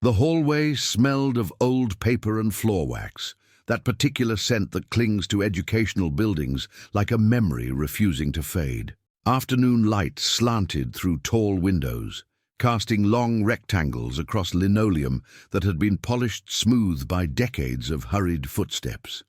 The hallway smelled of old paper and floor wax, that particular scent that clings to educational buildings like a memory refusing to fade. Afternoon light slanted through tall windows, casting long rectangles across linoleum that had been polished smooth by decades of hurried footsteps.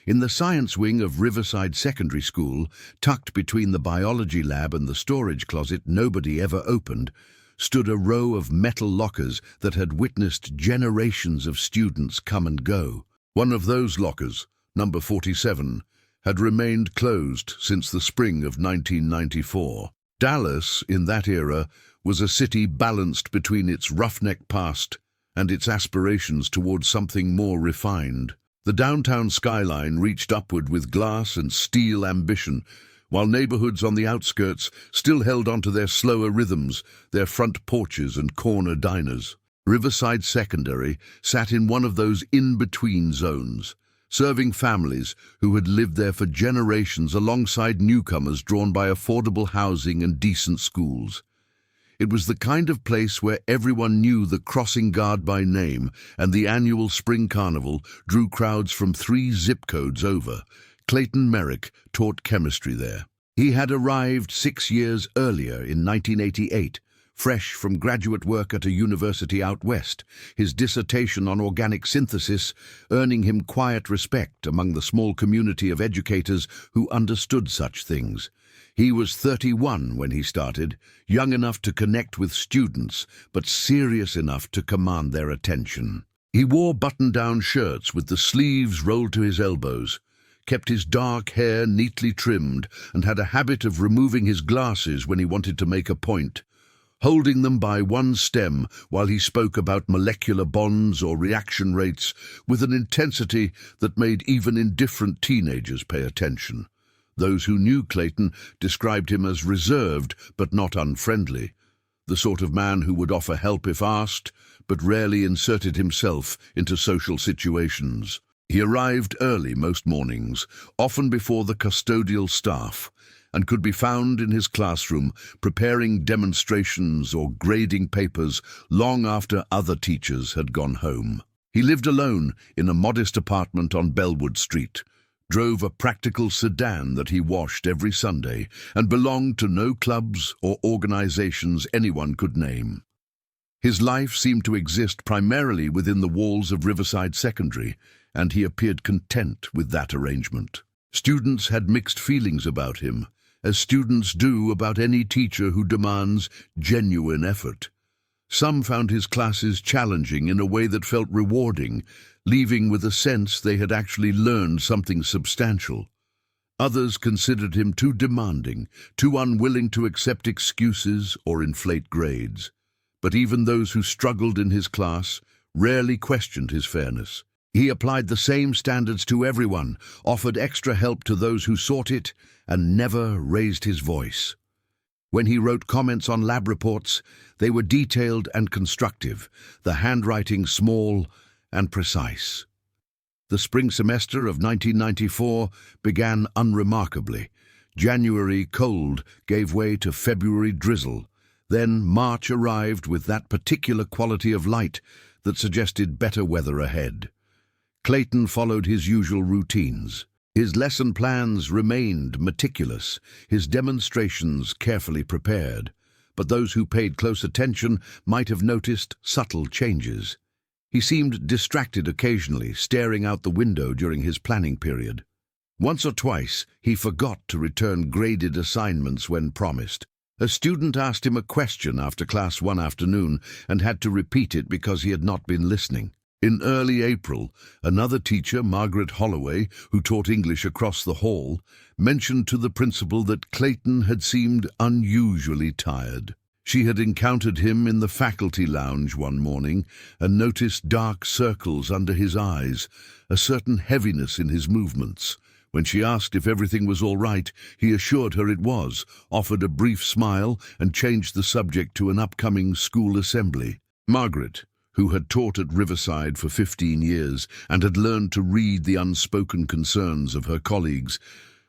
In the science wing of Riverside Secondary School, tucked between the biology lab and the storage closet nobody ever opened, stood a row of metal lockers that had witnessed generations of students come and go. One of those lockers, number 47, had remained closed since the spring of 1994. Dallas, in that era, was a city balanced between its roughneck past and its aspirations towards something more refined. The downtown skyline reached upward with glass and steel ambition, while neighborhoods on the outskirts still held onto their slower rhythms, their front porches and corner diners. Riverside Secondary sat in one of those in-between zones, serving families who had lived there for generations alongside newcomers drawn by affordable housing and decent schools. It was the kind of place where everyone knew the crossing guard by name, and the annual spring carnival drew crowds from 3 zip codes over. Clayton Merrick taught chemistry there. He had arrived 6 years earlier in 1988, fresh from graduate work at a university out west, his dissertation on organic synthesis earning him quiet respect among the small community of educators who understood such things. He was 31 when he started, young enough to connect with students, but serious enough to command their attention. He wore button-down shirts with the sleeves rolled to his elbows, kept his dark hair neatly trimmed, and had a habit of removing his glasses when he wanted to make a point, holding them by one stem while he spoke about molecular bonds or reaction rates with an intensity that made even indifferent teenagers pay attention. Those who knew Clayton described him as reserved but not unfriendly, the sort of man who would offer help if asked, but rarely inserted himself into social situations. He arrived early most mornings, often before the custodial staff, and could be found in his classroom preparing demonstrations or grading papers long after other teachers had gone home. He lived alone in a modest apartment on Bellwood Street, drove a practical sedan that he washed every Sunday, and belonged to no clubs or organizations anyone could name. His life seemed to exist primarily within the walls of Riverside Secondary, and he appeared content with that arrangement. Students had mixed feelings about him, as students do about any teacher who demands genuine effort. Some found his classes challenging in a way that felt rewarding, leaving with a sense they had actually learned something substantial. Others considered him too demanding, too unwilling to accept excuses or inflate grades. But even those who struggled in his class rarely questioned his fairness. He applied the same standards to everyone, offered extra help to those who sought it, and never raised his voice. When he wrote comments on lab reports, they were detailed and constructive, the handwriting small and precise. The spring semester of 1994 began unremarkably. January cold gave way to February drizzle. Then March arrived with that particular quality of light that suggested better weather ahead. Clayton followed his usual routines. His lesson plans remained meticulous, his demonstrations carefully prepared, but those who paid close attention might have noticed subtle changes. He seemed distracted occasionally, staring out the window during his planning period. Once or twice, he forgot to return graded assignments when promised. A student asked him a question after class one afternoon and had to repeat it because he had not been listening. In early April, another teacher, Margaret Holloway, who taught English across the hall, mentioned to the principal that Clayton had seemed unusually tired. She had encountered him in the faculty lounge one morning and noticed dark circles under his eyes, a certain heaviness in his movements. When she asked if everything was all right, he assured her it was, offered a brief smile, and changed the subject to an upcoming school assembly. Margaret, who had taught at Riverside for 15 years and had learned to read the unspoken concerns of her colleagues,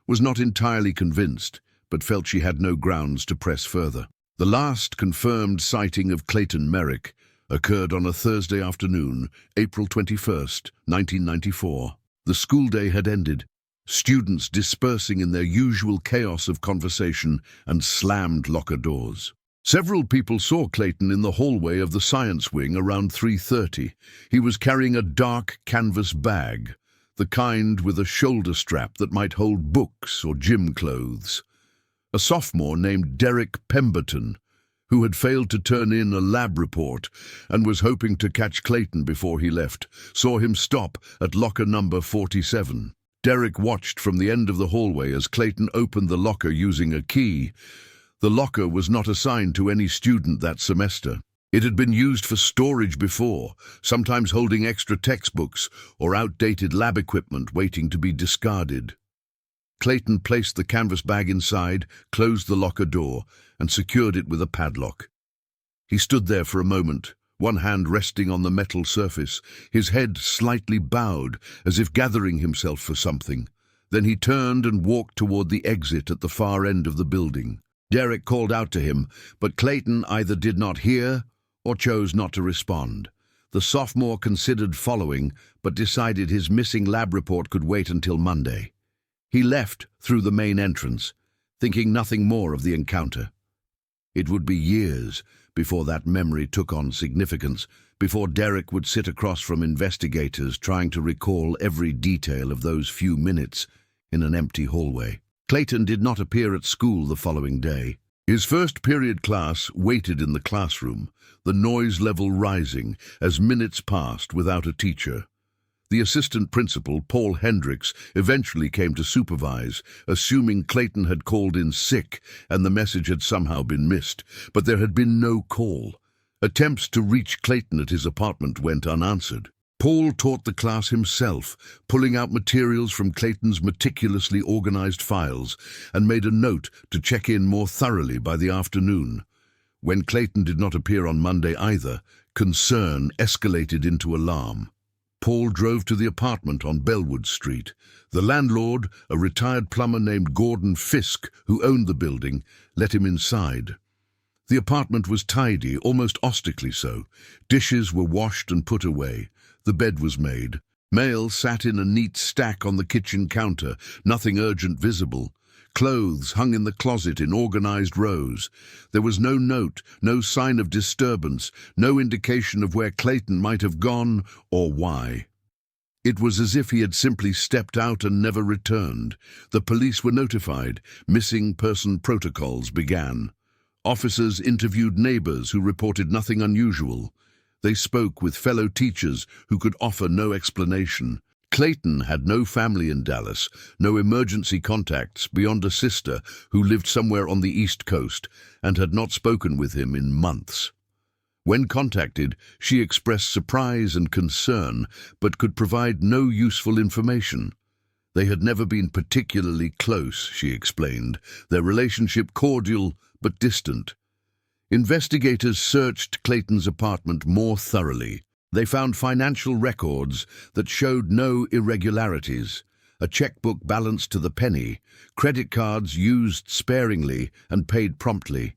was not entirely convinced, but felt she had no grounds to press further. The last confirmed sighting of Clayton Merrick, occurred on a Thursday afternoon, April 21st, 1994. The school day had ended, students dispersing in their usual chaos of conversation and slammed locker doors. Several people saw Clayton in the hallway of the science wing around 3:30. He was carrying a dark canvas bag, the kind with a shoulder strap that might hold books or gym clothes. A sophomore named Derek Pemberton, who had failed to turn in a lab report and was hoping to catch Clayton before he left, saw him stop at locker number 47. Derek watched from the end of the hallway as Clayton opened the locker using a key. The locker was not assigned to any student that semester. It had been used for storage before, sometimes holding extra textbooks or outdated lab equipment waiting to be discarded. Clayton placed the canvas bag inside, closed the locker door, and secured it with a padlock. He stood there for a moment, one hand resting on the metal surface, his head slightly bowed, as if gathering himself for something. Then he turned and walked toward the exit at the far end of the building. Derek called out to him, but Clayton either did not hear or chose not to respond. The sophomore considered following, but decided his missing lab report could wait until Monday. He left through the main entrance, thinking nothing more of the encounter. It would be years before that memory took on significance, before Derek would sit across from investigators trying to recall every detail of those few minutes in an empty hallway. Clayton did not appear at school the following day. His first period class waited in the classroom, the noise level rising as minutes passed without a teacher. The assistant principal, Paul Hendricks, eventually came to supervise, assuming Clayton had called in sick and the message had somehow been missed, but there had been no call. Attempts to reach Clayton at his apartment went unanswered. Paul taught the class himself, pulling out materials from Clayton's meticulously organized files, and made a note to check in more thoroughly by the afternoon. When Clayton did not appear on Monday either, concern escalated into alarm. Paul drove to the apartment on Bellwood Street. The landlord, a retired plumber named Gordon Fisk, who owned the building, let him inside. The apartment was tidy, almost austically so. Dishes were washed and put away. The bed was made. Mail sat in a neat stack on the kitchen counter, nothing urgent visible. Clothes hung in the closet in organized rows. There was no note, no sign of disturbance, no indication of where Clayton might have gone or why. It was as if he had simply stepped out and never returned. The police were notified. Missing person protocols began. Officers interviewed neighbors who reported nothing unusual. They spoke with fellow teachers who could offer no explanation. Clayton had no family in Dallas, no emergency contacts beyond a sister who lived somewhere on the East Coast and had not spoken with him in months. When contacted, she expressed surprise and concern, but could provide no useful information. They had never been particularly close, she explained, their relationship cordial but distant. Investigators searched Clayton's apartment more thoroughly. They found financial records that showed no irregularities, a checkbook balanced to the penny, credit cards used sparingly and paid promptly.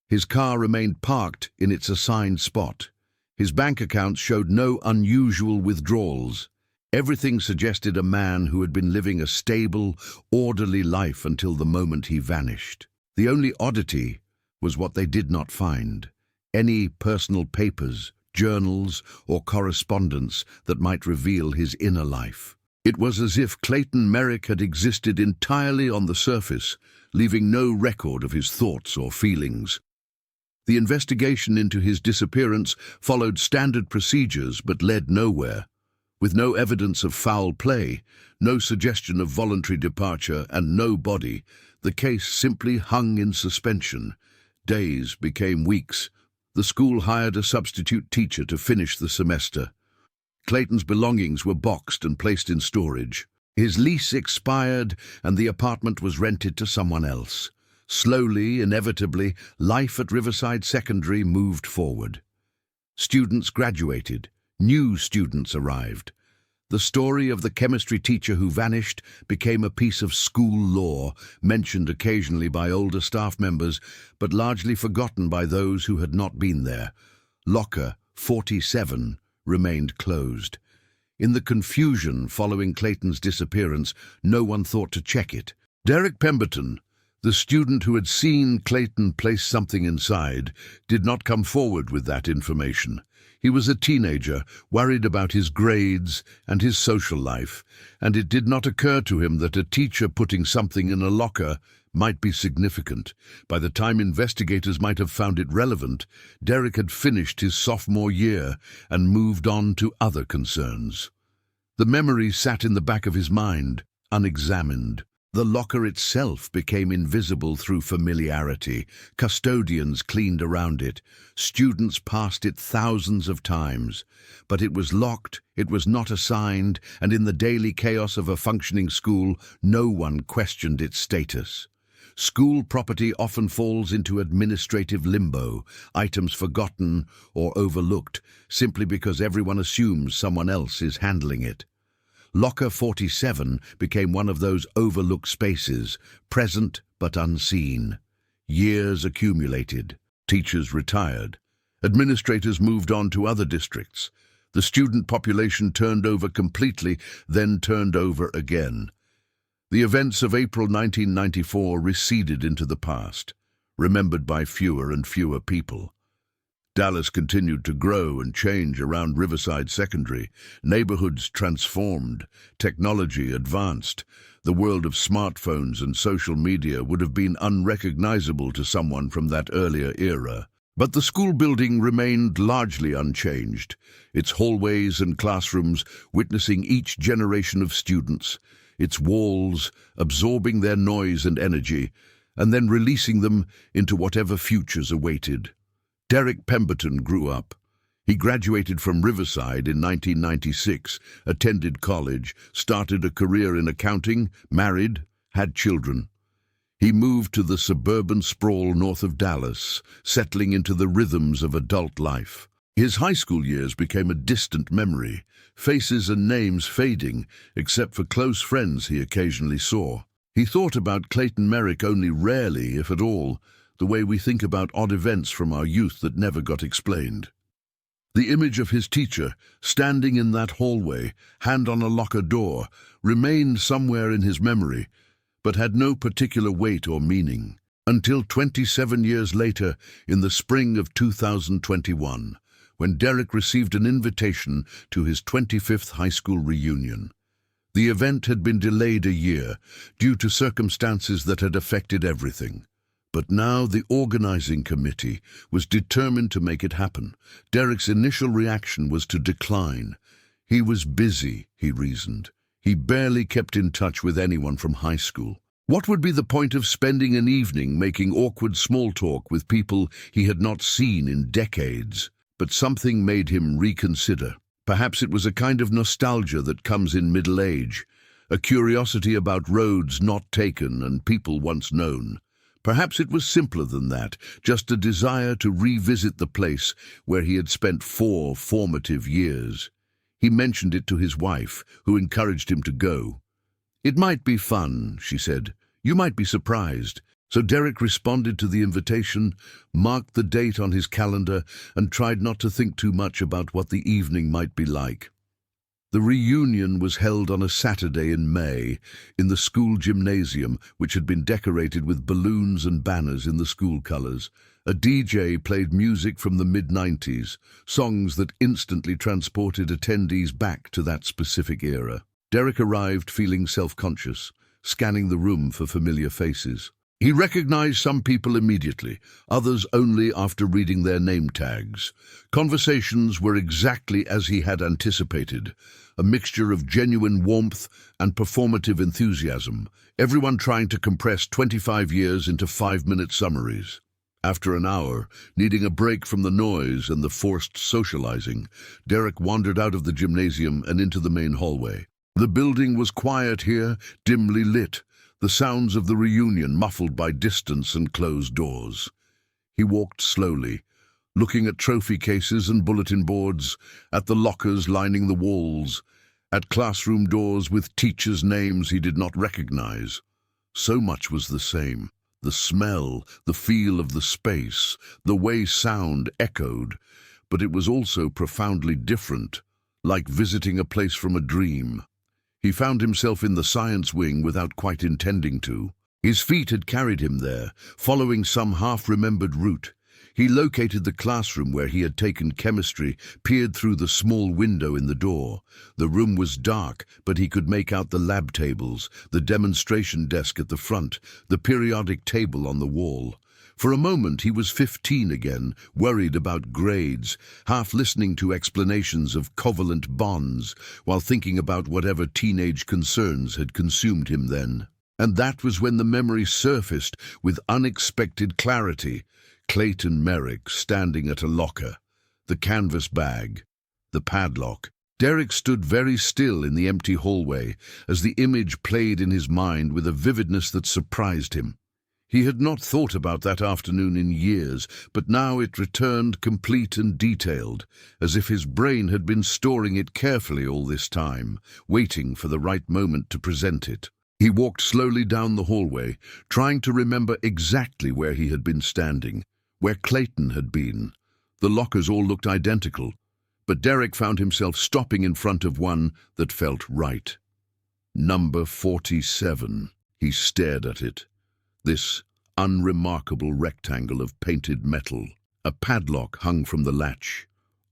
His car remained parked in its assigned spot. His bank accounts showed no unusual withdrawals. Everything suggested a man who had been living a stable, orderly life until the moment he vanished. The only oddity was what they did not find: any personal papers, journals, or correspondence that might reveal his inner life. It was as if Clayton Merrick had existed entirely on the surface, leaving no record of his thoughts or feelings. The investigation into his disappearance followed standard procedures but led nowhere. With no evidence of foul play, no suggestion of voluntary departure, and no body, the case simply hung in suspension. Days became weeks. The school hired a substitute teacher to finish the semester. Clayton's belongings were boxed and placed in storage. His lease expired and the apartment was rented to someone else. Slowly, inevitably, life at Riverside Secondary moved forward. Students graduated. New students arrived. The story of the chemistry teacher who vanished became a piece of school lore, mentioned occasionally by older staff members, but largely forgotten by those who had not been there. Locker 47 remained closed. In the confusion following Clayton's disappearance, no one thought to check it. Derek Pemberton, the student who had seen Clayton place something inside, did not come forward with that information. He was a teenager, worried about his grades and his social life, and it did not occur to him that a teacher putting something in a locker might be significant. By the time investigators might have found it relevant, Derek had finished his sophomore year and moved on to other concerns. The memory sat in the back of his mind, unexamined. The locker itself became invisible through familiarity. Custodians cleaned around it. Students passed it thousands of times. But it was locked, it was not assigned, and in the daily chaos of a functioning school, no one questioned its status. School property often falls into administrative limbo, items forgotten or overlooked, simply because everyone assumes someone else is handling it. Locker 47 became one of those overlooked spaces, present but unseen. Years accumulated. Teachers retired. Administrators moved on to other districts. The student population turned over completely, then turned over again. The events of April 1994 receded into the past, remembered by fewer and fewer people. Dallas continued to grow and change around Riverside Secondary. Neighborhoods transformed, technology advanced. The world of smartphones and social media would have been unrecognizable to someone from that earlier era. But the school building remained largely unchanged, its hallways and classrooms witnessing each generation of students, its walls absorbing their noise and energy, and then releasing them into whatever futures awaited. Derek Pemberton grew up. He graduated from Riverside in 1996, attended college, started a career in accounting, married, had children. He moved to the suburban sprawl north of Dallas, settling into the rhythms of adult life. His high school years became a distant memory, faces and names fading, except for close friends he occasionally saw. He thought about Clayton Merrick only rarely, if at all, the way we think about odd events from our youth that never got explained. The image of his teacher, standing in that hallway, hand on a locker door, remained somewhere in his memory, but had no particular weight or meaning, until 27 years later, in the spring of 2021, when Derek received an invitation to his 25th high school reunion. The event had been delayed a year, due to circumstances that had affected everything. But now the organizing committee was determined to make it happen. Derek's initial reaction was to decline. He was busy, he reasoned. He barely kept in touch with anyone from high school. What would be the point of spending an evening making awkward small talk with people he had not seen in decades? But something made him reconsider. Perhaps it was a kind of nostalgia that comes in middle age, a curiosity about roads not taken and people once known. Perhaps it was simpler than that, just a desire to revisit the place where he had spent 4 formative years. He mentioned it to his wife, who encouraged him to go. "It might be fun," she said. "You might be surprised." So Derek responded to the invitation, marked the date on his calendar, and tried not to think too much about what the evening might be like. The reunion was held on a Saturday in May in the school gymnasium, which had been decorated with balloons and banners in the school colors. A DJ played music from the mid-90s, songs that instantly transported attendees back to that specific era. Derek arrived feeling self-conscious, scanning the room for familiar faces. He recognized some people immediately, others only after reading their name tags. Conversations were exactly as he had anticipated, a mixture of genuine warmth and performative enthusiasm, everyone trying to compress 25 years into 5-minute summaries. After an hour, needing a break from the noise and the forced socializing, Derek wandered out of the gymnasium and into the main hallway. The building was quiet here, dimly lit, the sounds of the reunion muffled by distance and closed doors. He walked slowly, looking at trophy cases and bulletin boards, at the lockers lining the walls, at classroom doors with teachers' names he did not recognize. So much was the same. The smell, the feel of the space, the way sound echoed. but it was also profoundly different, like visiting a place from a dream. He found himself in the science wing without quite intending to. His feet had carried him there, following some half-remembered route. He located the classroom where he had taken chemistry, peered through the small window in the door. The room was dark, but he could make out the lab tables, the demonstration desk at the front, the periodic table on the wall. For a moment he was 15 again, worried about grades, half listening to explanations of covalent bonds, while thinking about whatever teenage concerns had consumed him then. And that was when the memory surfaced with unexpected clarity. Clayton Merrick standing at a locker, the canvas bag, the padlock. Derek stood very still in the empty hallway as the image played in his mind with a vividness that surprised him. He had not thought about that afternoon in years, but now it returned complete and detailed, as if his brain had been storing it carefully all this time, waiting for the right moment to present it. He walked slowly down the hallway, trying to remember exactly where he had been standing, where Clayton had been. The lockers all looked identical, but Derek found himself stopping in front of one that felt right. Number 47. He stared at it. This unremarkable rectangle of painted metal. A padlock hung from the latch,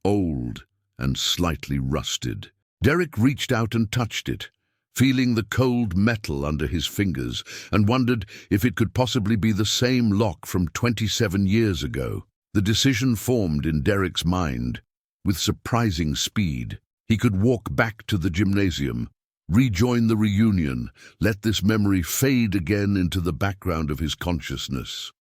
old and slightly rusted. Derek reached out and touched it, feeling the cold metal under his fingers, and wondered if it could possibly be the same lock from 27 years ago. The decision formed in Derek's mind with surprising speed. He could walk back to the gymnasium, rejoin the reunion, let this memory fade again into the background of his consciousness.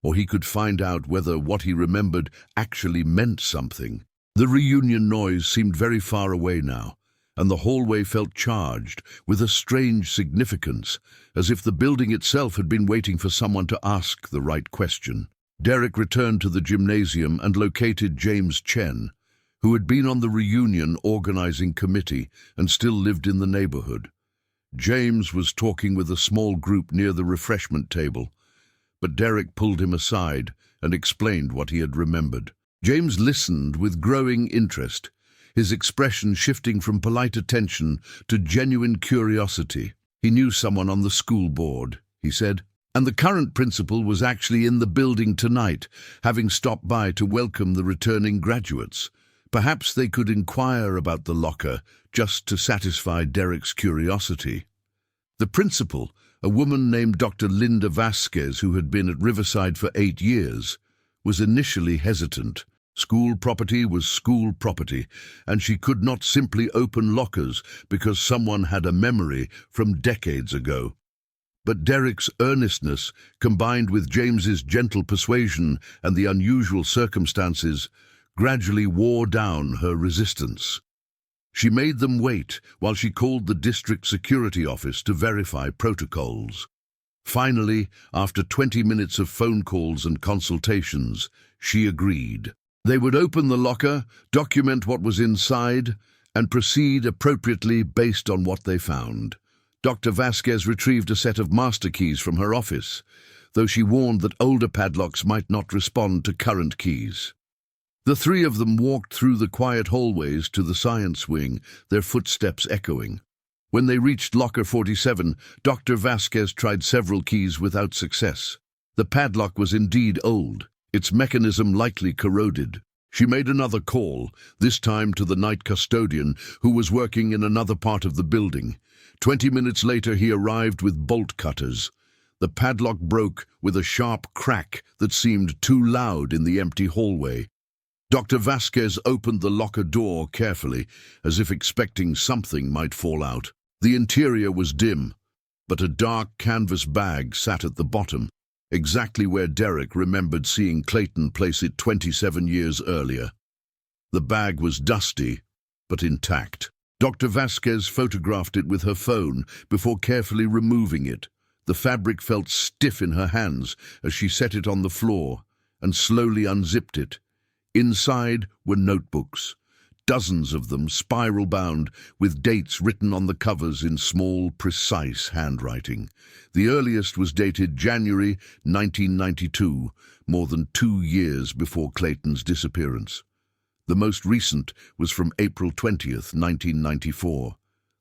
Or he could find out whether what he remembered actually meant something. The reunion noise seemed very far away now, and the hallway felt charged with a strange significance, as if the building itself had been waiting for someone to ask the right question. Derek returned to the gymnasium and located James Chen, who had been on the reunion organizing committee and still lived in the neighborhood. James was talking with a small group near the refreshment table, but Derek pulled him aside and explained what he had remembered. James listened with growing interest, his expression shifting from polite attention to genuine curiosity. He knew someone on the school board, he said, and the current principal was actually in the building tonight, having stopped by to welcome the returning graduates. Perhaps they could inquire about the locker, just to satisfy Derek's curiosity. The principal, a woman named Dr. Linda Vasquez, who had been at Riverside for 8 years, was initially hesitant. School property was school property, and she could not simply open lockers because someone had a memory from decades ago. But Derek's earnestness, combined with James's gentle persuasion and the unusual circumstances, gradually wore down her resistance. She made them wait while she called the district security office to verify protocols. Finally, after 20 minutes of phone calls and consultations, she agreed. They would open the locker, document what was inside, and proceed appropriately based on what they found. Dr. Vasquez retrieved a set of master keys from her office, though she warned that older padlocks might not respond to current keys. The three of them walked through the quiet hallways to the science wing, their footsteps echoing. When they reached locker 47, Dr. Vasquez tried several keys without success. The padlock was indeed old, its mechanism likely corroded. She made another call, this time to the night custodian, who was working in another part of the building. 20 minutes later he arrived with bolt cutters. The padlock broke with a sharp crack that seemed too loud in the empty hallway. Dr. Vasquez opened the locker door carefully, as if expecting something might fall out. The interior was dim, but a dark canvas bag sat at the bottom, exactly where Derek remembered seeing Clayton place it 27 years earlier. The bag was dusty, but intact. Dr. Vasquez photographed it with her phone before carefully removing it. The fabric felt stiff in her hands as she set it on the floor and slowly unzipped it. Inside were notebooks, dozens of them spiral-bound, with dates written on the covers in small, precise handwriting. The earliest was dated January 1992, more than 2 years before Clayton's disappearance. The most recent was from April 20th, 1994,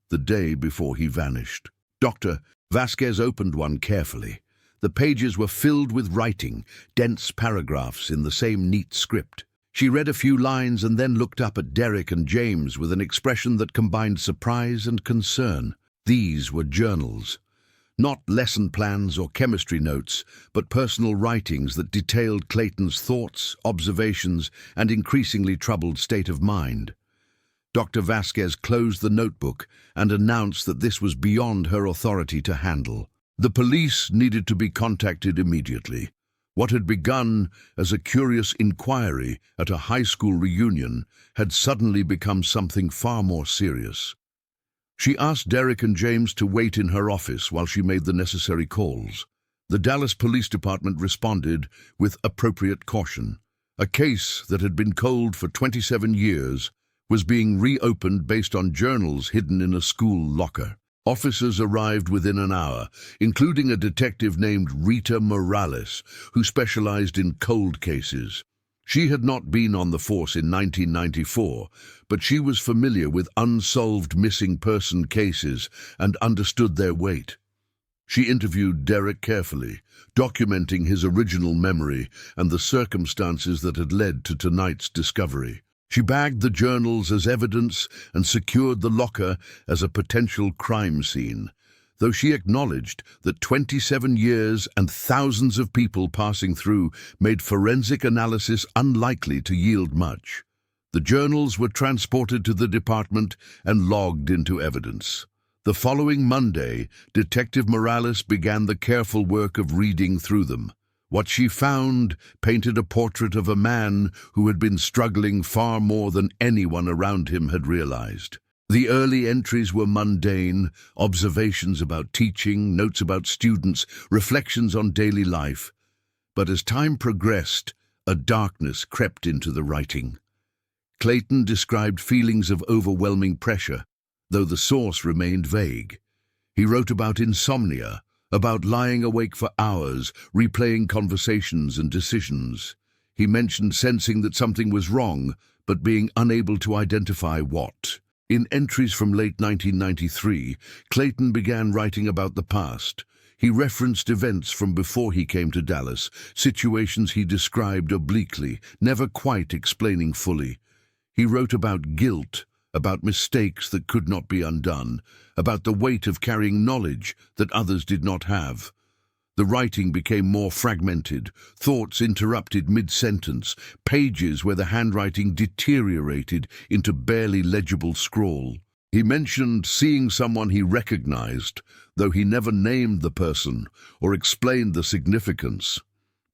the day before he vanished. Dr. Vasquez opened one carefully. The pages were filled with writing, dense paragraphs in the same neat script. She read a few lines and then looked up at Derek and James with an expression that combined surprise and concern. These were journals. Not lesson plans or chemistry notes, but personal writings that detailed Clayton's thoughts, observations, and increasingly troubled state of mind. Dr. Vasquez closed the notebook and announced that this was beyond her authority to handle. The police needed to be contacted immediately. What had begun as a curious inquiry at a high school reunion had suddenly become something far more serious. She asked Derek and James to wait in her office while she made the necessary calls. The Dallas Police Department responded with appropriate caution. A case that had been cold for 27 years was being reopened based on journals hidden in a school locker. Officers arrived within an hour, including a detective named Rita Morales, who specialized in cold cases. She had not been on the force in 1994, but she was familiar with unsolved missing person cases and understood their weight. She interviewed Derek carefully, documenting his original memory and the circumstances that had led to tonight's discovery. She bagged the journals as evidence and secured the locker as a potential crime scene, though she acknowledged that 27 years and thousands of people passing through made forensic analysis unlikely to yield much. The journals were transported to the department and logged into evidence. The following Monday, Detective Morales began the careful work of reading through them. What she found painted a portrait of a man who had been struggling far more than anyone around him had realized. The early entries were mundane, observations about teaching, notes about students, reflections on daily life. But as time progressed, a darkness crept into the writing. Clayton described feelings of overwhelming pressure, though the source remained vague. He wrote about insomnia, about lying awake for hours, replaying conversations and decisions. He mentioned sensing that something was wrong, but being unable to identify what. In entries from late 1993, Clayton began writing about the past. He referenced events from before he came to Dallas, situations he described obliquely, never quite explaining fully. He wrote about guilt, about mistakes that could not be undone, about the weight of carrying knowledge that others did not have. The writing became more fragmented, thoughts interrupted mid-sentence, pages where the handwriting deteriorated into barely legible scrawl. He mentioned seeing someone he recognized, though he never named the person or explained the significance.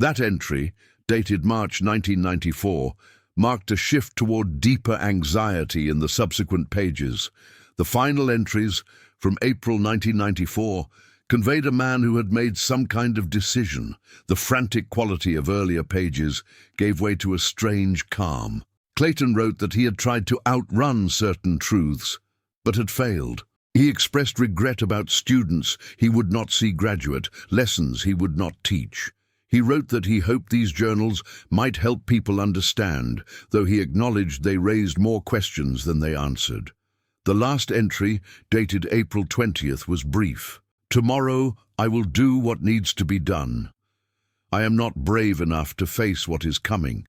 That entry, dated March 1994, marked a shift toward deeper anxiety in the subsequent pages. The final entries, from April 1994, conveyed a man who had made some kind of decision. The frantic quality of earlier pages gave way to a strange calm. Clayton wrote that he had tried to outrun certain truths, but had failed. He expressed regret about students he would not see graduate, lessons he would not teach. He wrote that he hoped these journals might help people understand, though he acknowledged they raised more questions than they answered. The last entry, dated April 20th, was brief. "Tomorrow I will do what needs to be done. I am not brave enough to face what is coming,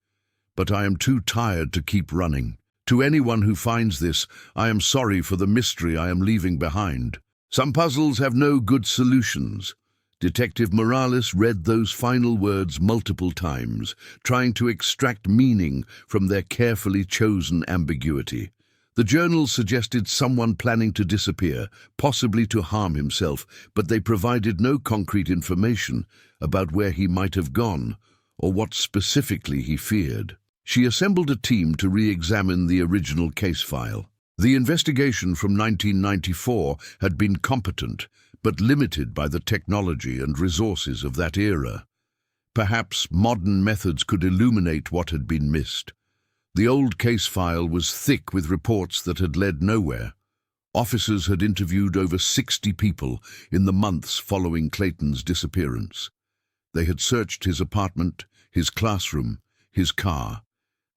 but I am too tired to keep running. To anyone who finds this, I am sorry for the mystery I am leaving behind. Some puzzles have no good solutions." Detective Morales read those final words multiple times, trying to extract meaning from their carefully chosen ambiguity. The journals suggested someone planning to disappear, possibly to harm himself, but they provided no concrete information about where he might have gone or what specifically he feared. She assembled a team to re-examine the original case file. The investigation from 1994 had been competent, but limited by the technology and resources of that era. Perhaps modern methods could illuminate what had been missed. The old case file was thick with reports that had led nowhere. Officers had interviewed over 60 people in the months following Clayton's disappearance. They had searched his apartment, his classroom, his car.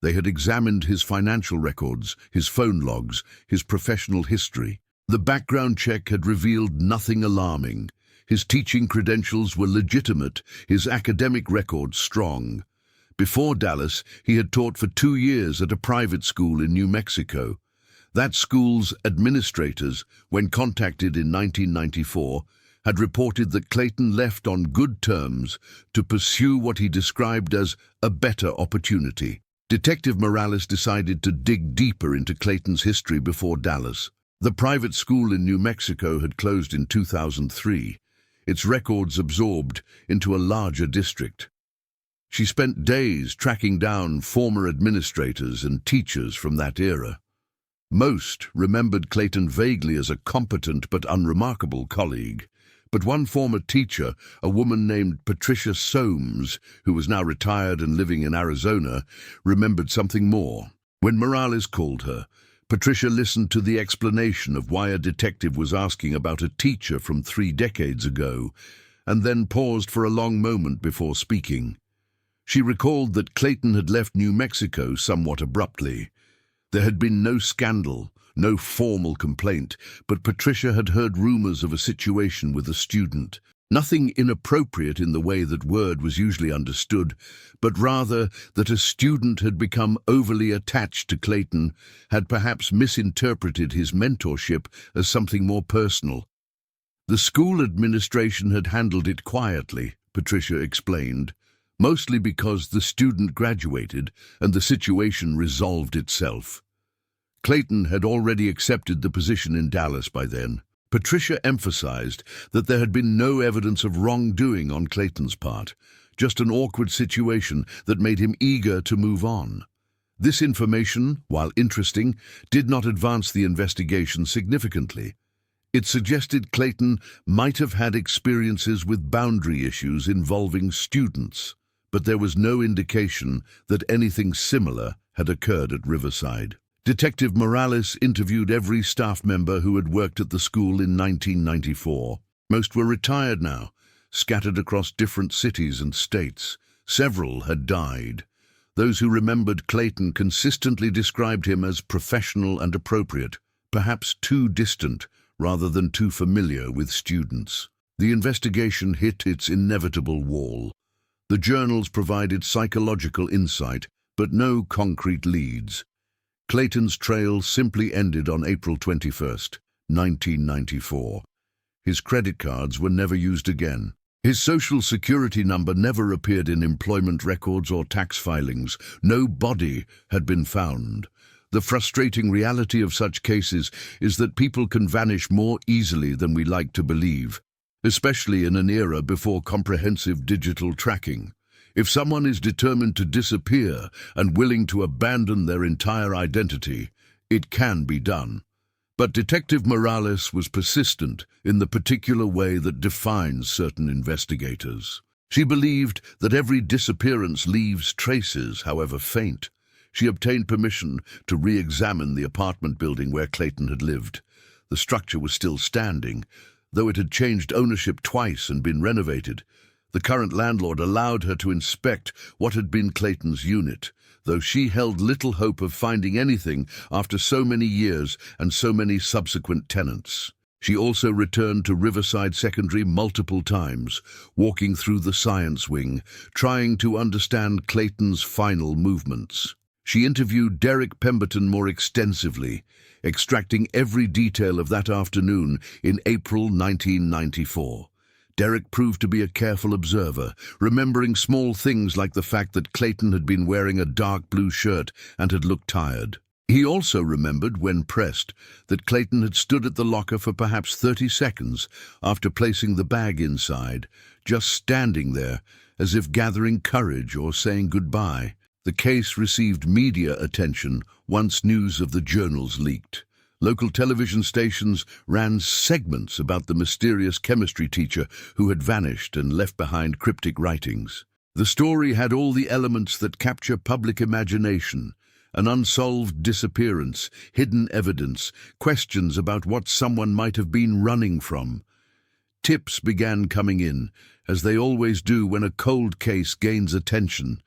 They had examined his financial records, his phone logs, his professional history. The background check had revealed nothing alarming. His teaching credentials were legitimate, his academic record strong. Before Dallas, he had taught for 2 years at a private school in New Mexico. That school's administrators, when contacted in 1994, had reported that Clayton left on good terms to pursue what he described as a better opportunity. Detective Morales decided to dig deeper into Clayton's history before Dallas. The private school in New Mexico had closed in 2003, its records absorbed into a larger district. She spent days tracking down former administrators and teachers from that era. Most remembered Clayton vaguely as a competent but unremarkable colleague. But one former teacher, a woman named Patricia Soames, who was now retired and living in Arizona, remembered something more. When Morales called her, Patricia listened to the explanation of why a detective was asking about a teacher from 3 decades ago, and then paused for a long moment before speaking. She recalled that Clayton had left New Mexico somewhat abruptly. There had been no scandal, no formal complaint, but Patricia had heard rumors of a situation with a student. Nothing inappropriate in the way that word was usually understood, but rather that a student had become overly attached to Clayton, had perhaps misinterpreted his mentorship as something more personal. The school administration had handled it quietly, Patricia explained, mostly because the student graduated and the situation resolved itself. Clayton had already accepted the position in Dallas by then. Patricia emphasized that there had been no evidence of wrongdoing on Clayton's part, just an awkward situation that made him eager to move on. This information, while interesting, did not advance the investigation significantly. It suggested Clayton might have had experiences with boundary issues involving students, but there was no indication that anything similar had occurred at Riverside. Detective Morales interviewed every staff member who had worked at the school in 1994. Most were retired now, scattered across different cities and states. Several had died. Those who remembered Clayton consistently described him as professional and appropriate, perhaps too distant rather than too familiar with students. The investigation hit its inevitable wall. The journals provided psychological insight, but no concrete leads. Clayton's trail simply ended on April 21st, 1994. His credit cards were never used again. His social security number never appeared in employment records or tax filings. No body had been found. The frustrating reality of such cases is that people can vanish more easily than we like to believe, especially in an era before comprehensive digital tracking. If someone is determined to disappear and willing to abandon their entire identity, it can be done. But Detective Morales was persistent in the particular way that defines certain investigators. She believed that every disappearance leaves traces, however faint. She obtained permission to re-examine the apartment building where Clayton had lived. The structure was still standing, though it had changed ownership twice and been renovated. The current landlord allowed her to inspect what had been Clayton's unit, though she held little hope of finding anything after so many years and so many subsequent tenants. She also returned to Riverside Secondary multiple times, walking through the science wing, trying to understand Clayton's final movements. She interviewed Derek Pemberton more extensively, extracting every detail of that afternoon in April 1994. Derek proved to be a careful observer, remembering small things like the fact that Clayton had been wearing a dark blue shirt and had looked tired. He also remembered, when pressed, that Clayton had stood at the locker for perhaps 30 seconds after placing the bag inside, just standing there, as if gathering courage or saying goodbye. The case received media attention once news of the journals leaked. Local television stations ran segments about the mysterious chemistry teacher who had vanished and left behind cryptic writings. The story had all the elements that capture public imagination: an unsolved disappearance, hidden evidence, questions about what someone might have been running from. Tips began coming in, as they always do when a cold case gains attention.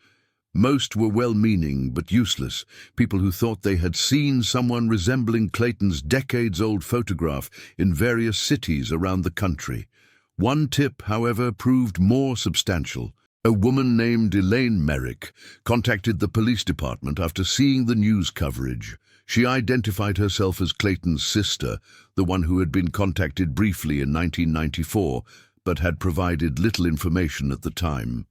Most were well-meaning but useless, people who thought they had seen someone resembling Clayton's decades-old photograph in various cities around the country. One tip, however, proved more substantial. A woman named Elaine Merrick contacted the police department after seeing the news coverage. She identified herself as Clayton's sister, the one who had been contacted briefly in 1994, but had provided little information at the time.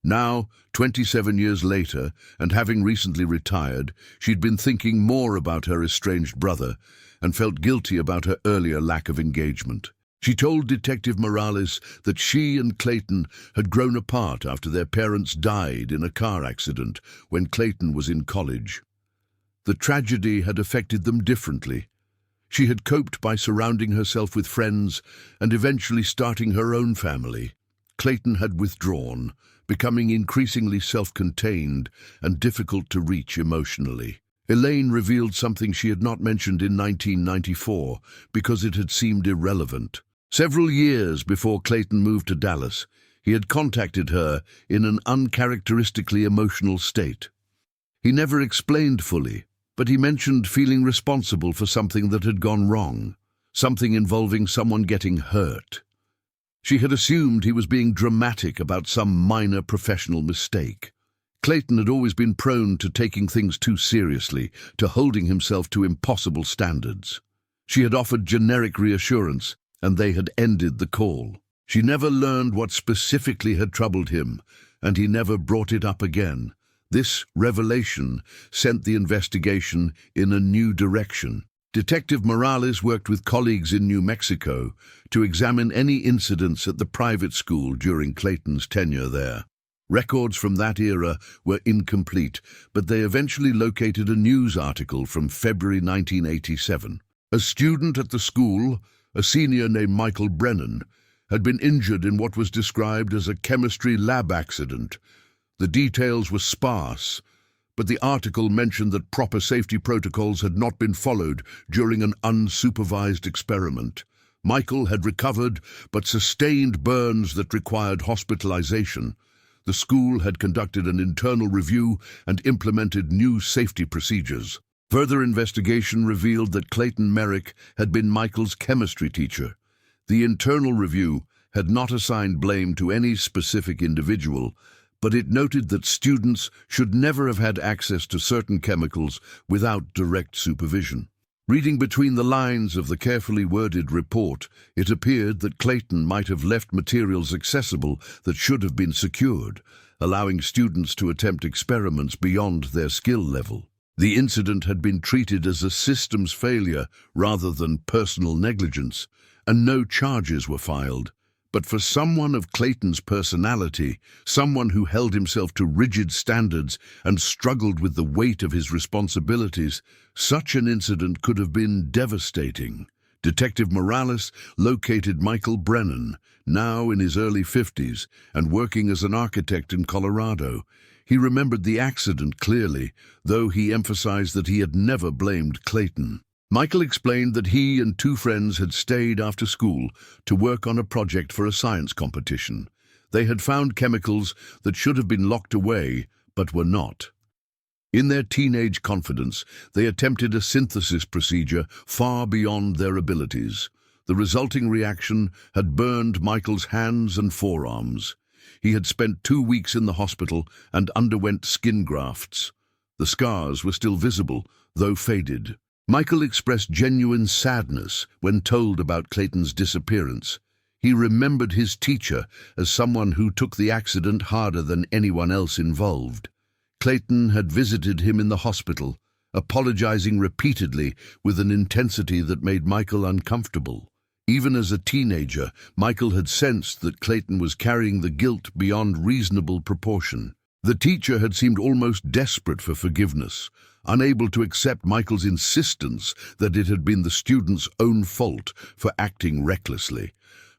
Now, 27 years later, and having recently retired, she'd been thinking more about her estranged brother and felt guilty about her earlier lack of engagement. She told Detective Morales that she and Clayton had grown apart after their parents died in a car accident when Clayton was in college. The tragedy had affected them differently. She had coped by surrounding herself with friends and eventually starting her own family. Clayton had withdrawn, becoming increasingly self-contained and difficult to reach emotionally. Elaine revealed something she had not mentioned in 1994 because it had seemed irrelevant. Several years before Clayton moved to Dallas, he had contacted her in an uncharacteristically emotional state. He never explained fully, but he mentioned feeling responsible for something that had gone wrong, something involving someone getting hurt. She had assumed he was being dramatic about some minor professional mistake. Clayton had always been prone to taking things too seriously, to holding himself to impossible standards. She had offered generic reassurance, and they had ended the call. She never learned what specifically had troubled him, and he never brought it up again. This revelation sent the investigation in a new direction. Detective Morales worked with colleagues in New Mexico to examine any incidents at the private school during Clayton's tenure there. Records from that era were incomplete, but they eventually located a news article from February 1987. A student at the school, a senior named Michael Brennan, had been injured in what was described as a chemistry lab accident. The details were sparse, but the article mentioned that proper safety protocols had not been followed during an unsupervised experiment. Michael had recovered, but sustained burns that required hospitalization. The school had conducted an internal review and implemented new safety procedures. Further investigation revealed that Clayton Merrick had been Michael's chemistry teacher. The internal review had not assigned blame to any specific individual, but it noted that students should never have had access to certain chemicals without direct supervision. Reading between the lines of the carefully worded report, it appeared that Clayton might have left materials accessible that should have been secured, allowing students to attempt experiments beyond their skill level. The incident had been treated as a systems failure rather than personal negligence, and no charges were filed. But for someone of Clayton's personality, someone who held himself to rigid standards and struggled with the weight of his responsibilities, such an incident could have been devastating. Detective Morales located Michael Brennan, now in his early 50s and working as an architect in Colorado. He remembered the accident clearly, though he emphasized that he had never blamed Clayton. Michael explained that he and two friends had stayed after school to work on a project for a science competition. They had found chemicals that should have been locked away, but were not. In their teenage confidence, they attempted a synthesis procedure far beyond their abilities. The resulting reaction had burned Michael's hands and forearms. He had spent 2 weeks in the hospital and underwent skin grafts. The scars were still visible, though faded. Michael expressed genuine sadness when told about Clayton's disappearance. He remembered his teacher as someone who took the accident harder than anyone else involved. Clayton had visited him in the hospital, apologizing repeatedly with an intensity that made Michael uncomfortable. Even as a teenager, Michael had sensed that Clayton was carrying the guilt beyond reasonable proportion. The teacher had seemed almost desperate for forgiveness, unable to accept Michael's insistence that it had been the student's own fault for acting recklessly.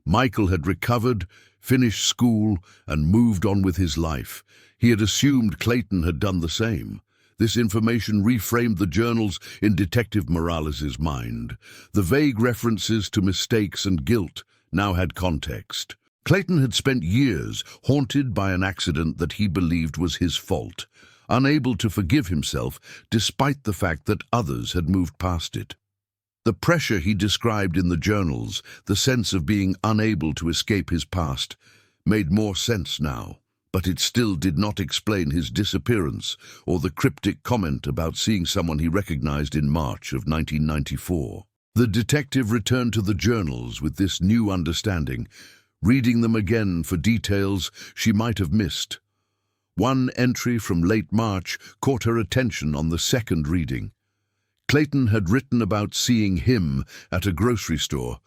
Michael had recovered, finished school, and moved on with his life. He had assumed Clayton had done the same. This information reframed the journals in Detective Morales's mind. The vague references to mistakes and guilt now had context. Clayton had spent years haunted by an accident that he believed was his fault. unable to forgive himself despite the fact that others had moved past it. The pressure he described in the journals, the sense of being unable to escape his past, made more sense now, but it still did not explain his disappearance or the cryptic comment about seeing someone he recognized in March of 1994. The detective returned to the journals with this new understanding, reading them again for details she might have missed. One entry from late March caught her attention on the second reading. Clayton had written about seeing him at a grocery store,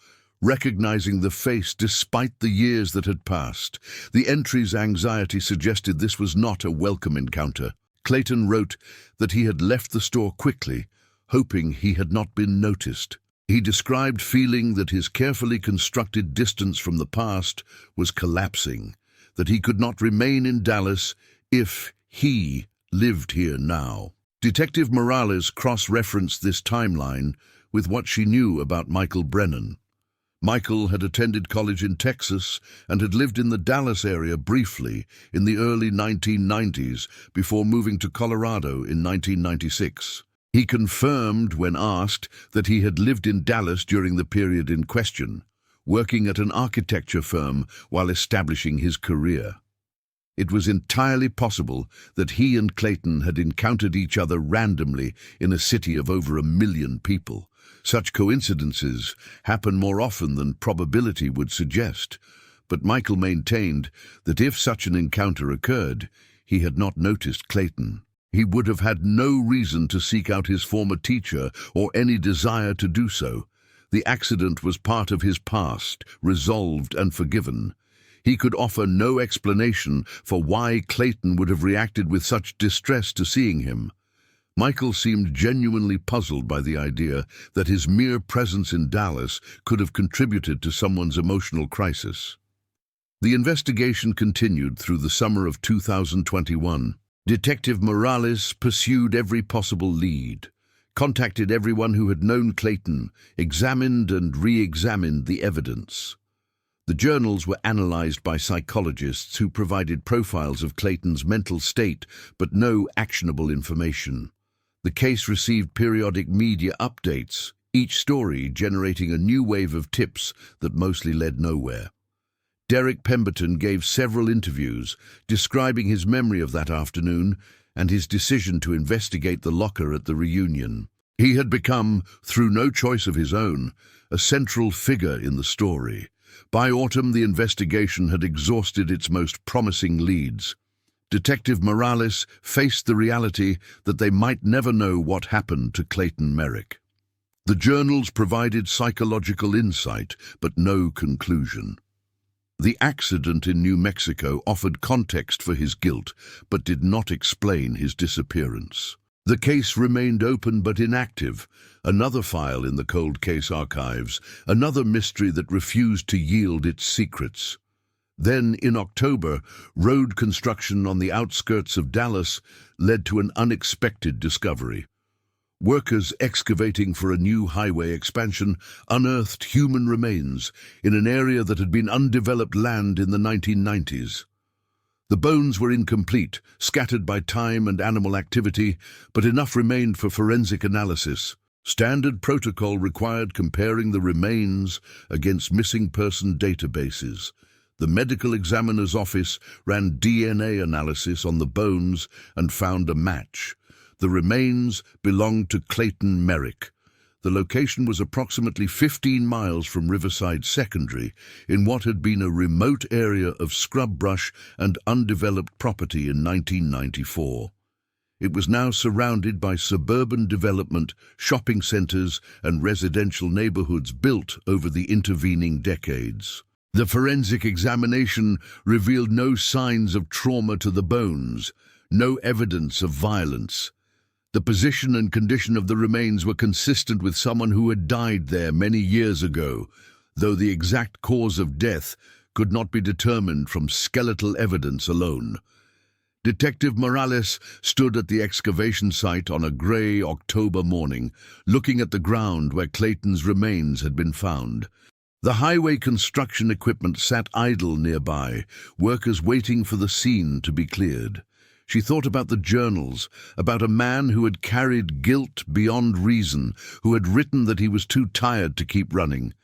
recognizing the face despite the years that had passed. The entry's anxiety suggested this was not a welcome encounter. Clayton wrote that he had left the store quickly, hoping he had not been noticed. He described feeling that his carefully constructed distance from the past was collapsing, that he could not remain in Dallas if he lived here now. Detective Morales cross-referenced this timeline with what she knew about Michael Brennan. Michael had attended college in Texas and had lived in the Dallas area briefly in the early 1990s before moving to Colorado in 1996. He confirmed, when asked, that he had lived in Dallas during the period in question, working at an architecture firm while establishing his career. It was entirely possible that he and Clayton had encountered each other randomly in a city of over 1 million people. Such coincidences happen more often than probability would suggest, but Michael maintained that if such an encounter occurred, he had not noticed Clayton. He would have had no reason to seek out his former teacher or any desire to do so. The accident was part of his past, resolved and forgiven. He could offer no explanation for why Clayton would have reacted with such distress to seeing him. Michael seemed genuinely puzzled by the idea that his mere presence in Dallas could have contributed to someone's emotional crisis. The investigation continued through the summer of 2021. Detective Morales pursued every possible lead, contacted everyone who had known Clayton, examined and re-examined the evidence. The journals were analyzed by psychologists who provided profiles of Clayton's mental state, but no actionable information. The case received periodic media updates, each story generating a new wave of tips that mostly led nowhere. Derek Pemberton gave several interviews, describing his memory of that afternoon and his decision to investigate the locker at the reunion. He had become, through no choice of his own, a central figure in the story. By autumn, the investigation had exhausted its most promising leads. Detective Morales faced the reality that they might never know what happened to Clayton Merrick. The journals provided psychological insight, but no conclusion. The accident in New Mexico offered context for his guilt, but did not explain his disappearance. The case remained open but inactive, another file in the cold case archives, another mystery that refused to yield its secrets. Then, in October, road construction on the outskirts of Dallas led to an unexpected discovery. Workers excavating for a new highway expansion unearthed human remains in an area that had been undeveloped land in the 1990s. The bones were incomplete, scattered by time and animal activity, but enough remained for forensic analysis. Standard protocol required comparing the remains against missing person databases. The medical examiner's office ran DNA analysis on the bones and found a match. The remains belonged to Clayton Merrick. The location was approximately 15 miles from Riverside Secondary, in what had been a remote area of scrub brush and undeveloped property in 1994. It was now surrounded by suburban development, shopping centers, and residential neighborhoods built over the intervening decades. The forensic examination revealed no signs of trauma to the bones, no evidence of violence. The position and condition of the remains were consistent with someone who had died there many years ago, though the exact cause of death could not be determined from skeletal evidence alone. Detective Morales stood at the excavation site on a gray October morning, looking at the ground where Clayton's remains had been found. The highway construction equipment sat idle nearby, workers waiting for the scene to be cleared. She thought about the journals, about a man who had carried guilt beyond reason, who had written that he was too tired to keep running.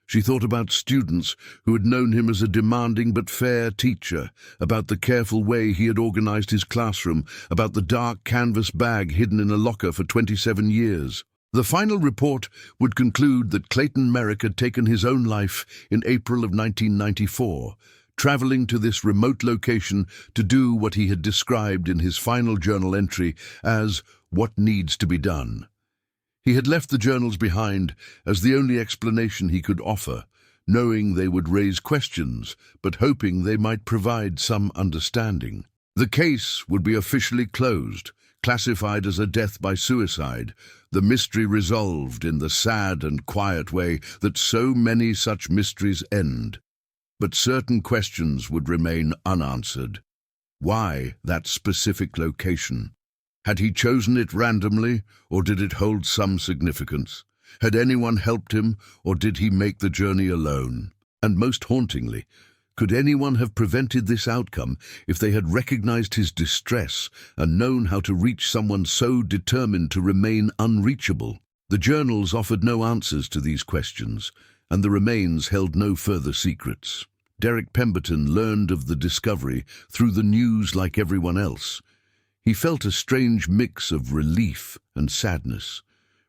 She thought about students who had known him as a demanding but fair teacher, about the careful way he had organized his classroom, about the dark canvas bag hidden in a locker for 27 years. The final report would conclude that Clayton Merrick had taken his own life in April of 1994, traveling to this remote location to do what he had described in his final journal entry as what needs to be done. He had left the journals behind as the only explanation he could offer, knowing they would raise questions, but hoping they might provide some understanding. The case would be officially closed, classified as a death by suicide, the mystery resolved in the sad and quiet way that so many such mysteries end. But certain questions would remain unanswered. Why that specific location? Had he chosen it randomly, or did it hold some significance? Had anyone helped him, or did he make the journey alone? And most hauntingly, could anyone have prevented this outcome if they had recognized his distress and known how to reach someone so determined to remain unreachable? The journals offered no answers to these questions, and the remains held no further secrets. Derek Pemberton learned of the discovery through the news like everyone else. He felt a strange mix of relief and sadness.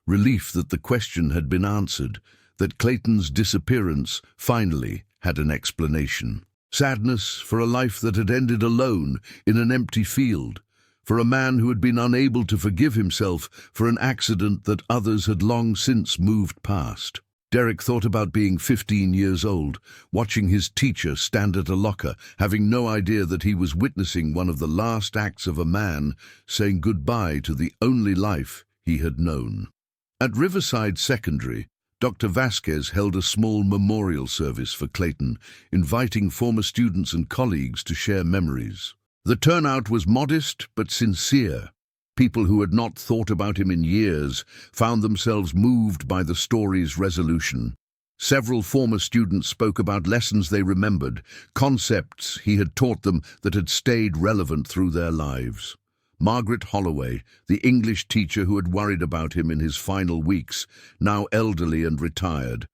Relief that the question had been answered, that Clayton's disappearance finally had an explanation. Sadness for a life that had ended alone in an empty field, for a man who had been unable to forgive himself for an accident that others had long since moved past. Derek thought about being 15 years old, watching his teacher stand at a locker, having no idea that he was witnessing one of the last acts of a man saying goodbye to the only life he had known. At Riverside Secondary, Dr. Vasquez held a small memorial service for Clayton, inviting former students and colleagues to share memories. The turnout was modest but sincere. People who had not thought about him in years found themselves moved by the story's resolution. Several former students spoke about lessons they remembered, concepts he had taught them that had stayed relevant through their lives. Margaret Holloway, the English teacher who had worried about him in his final weeks, now elderly and retired,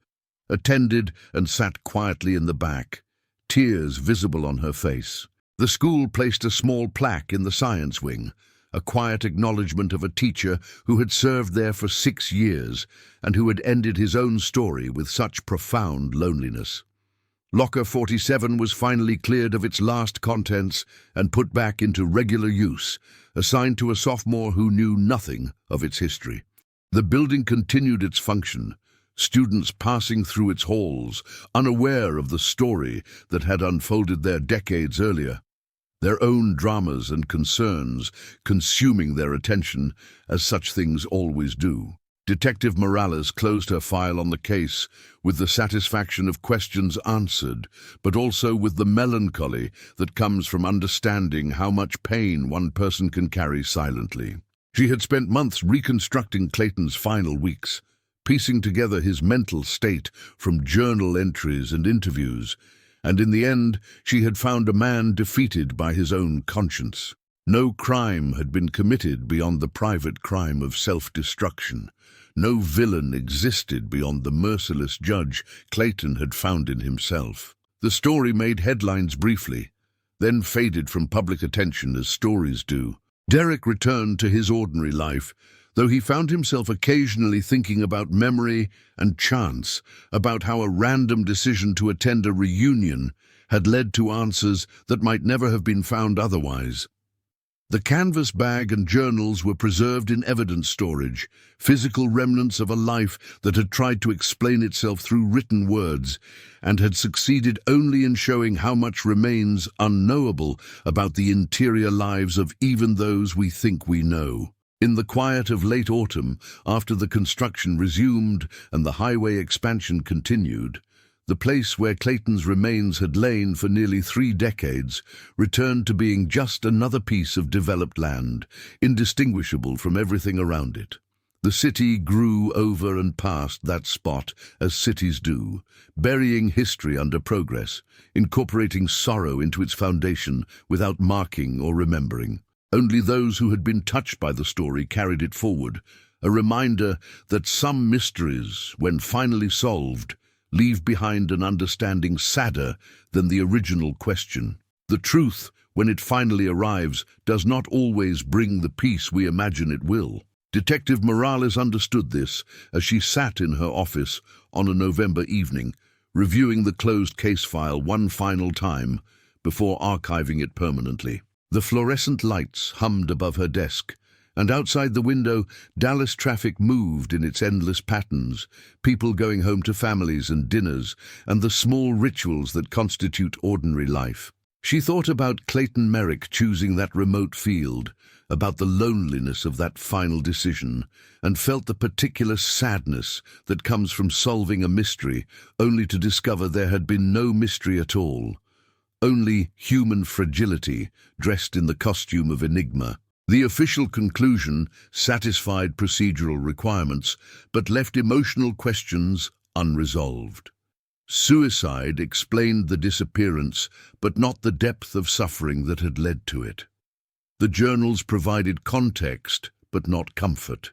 attended and sat quietly in the back, tears visible on her face. The school placed a small plaque in the science wing, a quiet acknowledgement of a teacher who had served there for 6 years and who had ended his own story with such profound loneliness. Locker 47 was finally cleared of its last contents and put back into regular use, assigned to a sophomore who knew nothing of its history. The building continued its function, students passing through its halls, unaware of the story that had unfolded there decades earlier. Their own dramas and concerns consuming their attention, as such things always do. Detective Morales closed her file on the case with the satisfaction of questions answered, but also with the melancholy that comes from understanding how much pain one person can carry silently. She had spent months reconstructing Clayton's final weeks, piecing together his mental state from journal entries and interviews, and in the end she had found a man defeated by his own conscience. No crime had been committed beyond the private crime of self-destruction. No villain existed beyond the merciless judge Clayton had found in himself. The story made headlines briefly, then faded from public attention as stories do. Derek returned to his ordinary life, though he found himself occasionally thinking about memory and chance, about how a random decision to attend a reunion had led to answers that might never have been found otherwise. The canvas bag and journals were preserved in evidence storage, physical remnants of a life that had tried to explain itself through written words, and had succeeded only in showing how much remains unknowable about the interior lives of even those we think we know. In the quiet of late autumn, after the construction resumed and the highway expansion continued, the place where Clayton's remains had lain for nearly 3 decades returned to being just another piece of developed land, indistinguishable from everything around it. The city grew over and past that spot, as cities do, burying history under progress, incorporating sorrow into its foundation without marking or remembering. Only those who had been touched by the story carried it forward, a reminder that some mysteries, when finally solved, leave behind an understanding sadder than the original question. The truth, when it finally arrives, does not always bring the peace we imagine it will. Detective Morales understood this as she sat in her office on a November evening, reviewing the closed case file one final time before archiving it permanently. The fluorescent lights hummed above her desk, and outside the window, Dallas traffic moved in its endless patterns, people going home to families and dinners, and the small rituals that constitute ordinary life. She thought about Clayton Merrick choosing that remote field, about the loneliness of that final decision, and felt the particular sadness that comes from solving a mystery only to discover there had been no mystery at all, only human fragility dressed in the costume of enigma. The official conclusion satisfied procedural requirements, but left emotional questions unresolved. Suicide explained the disappearance, but not the depth of suffering that had led to it. The journals provided context, but not comfort.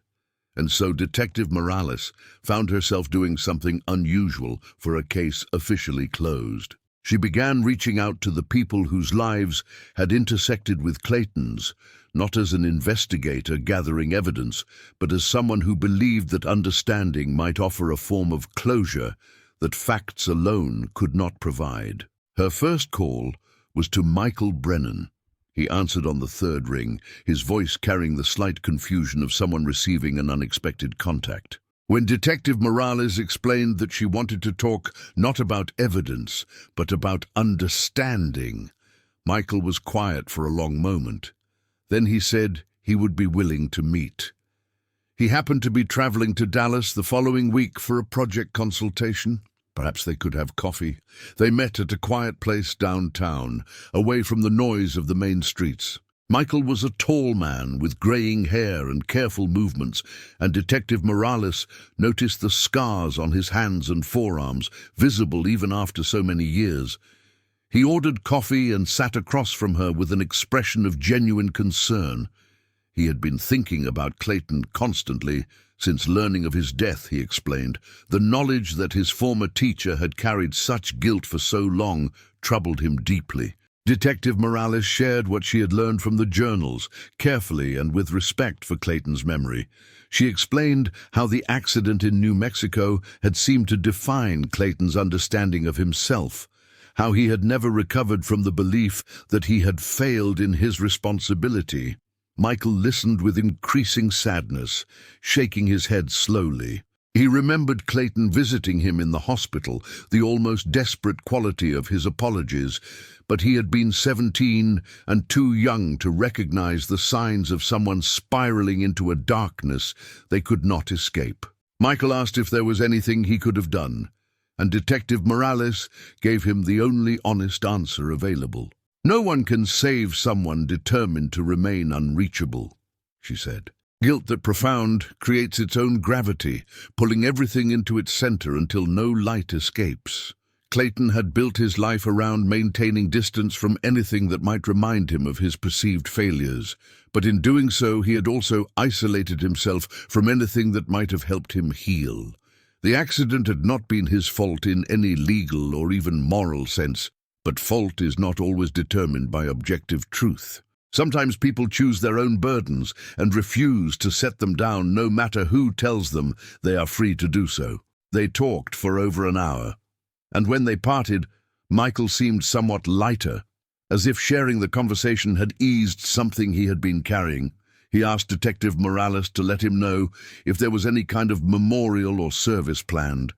And so Detective Morales found herself doing something unusual for a case officially closed. She began reaching out to the people whose lives had intersected with Clayton's, not as an investigator gathering evidence, but as someone who believed that understanding might offer a form of closure that facts alone could not provide. Her first call was to Michael Brennan. He answered on the third ring, his voice carrying the slight confusion of someone receiving an unexpected contact. When Detective Morales explained that she wanted to talk not about evidence, but about understanding, Michael was quiet for a long moment. Then he said he would be willing to meet. He happened to be traveling to Dallas the following week for a project consultation. Perhaps they could have coffee. They met at a quiet place downtown, away from the noise of the main streets. Michael was a tall man with graying hair and careful movements, and Detective Morales noticed the scars on his hands and forearms, visible even after so many years. He ordered coffee and sat across from her with an expression of genuine concern. He had been thinking about Clayton constantly since learning of his death, he explained. The knowledge that his former teacher had carried such guilt for so long troubled him deeply. Detective Morales shared what she had learned from the journals, carefully and with respect for Clayton's memory. She explained how the accident in New Mexico had seemed to define Clayton's understanding of himself, how he had never recovered from the belief that he had failed in his responsibility. Michael listened with increasing sadness, shaking his head slowly. He remembered Clayton visiting him in the hospital, the almost desperate quality of his apologies, but he had been 17 and too young to recognize the signs of someone spiraling into a darkness they could not escape. Michael asked if there was anything he could have done, and Detective Morales gave him the only honest answer available. "No one can save someone determined to remain unreachable," she said. "Guilt that profound creates its own gravity, pulling everything into its center until no light escapes." Clayton had built his life around maintaining distance from anything that might remind him of his perceived failures, but in doing so he had also isolated himself from anything that might have helped him heal. The accident had not been his fault in any legal or even moral sense, but fault is not always determined by objective truth. Sometimes people choose their own burdens and refuse to set them down no matter who tells them they are free to do so. They talked for over an hour, and when they parted, Michael seemed somewhat lighter, as if sharing the conversation had eased something he had been carrying. He asked Detective Morales to let him know if there was any kind of memorial or service planned.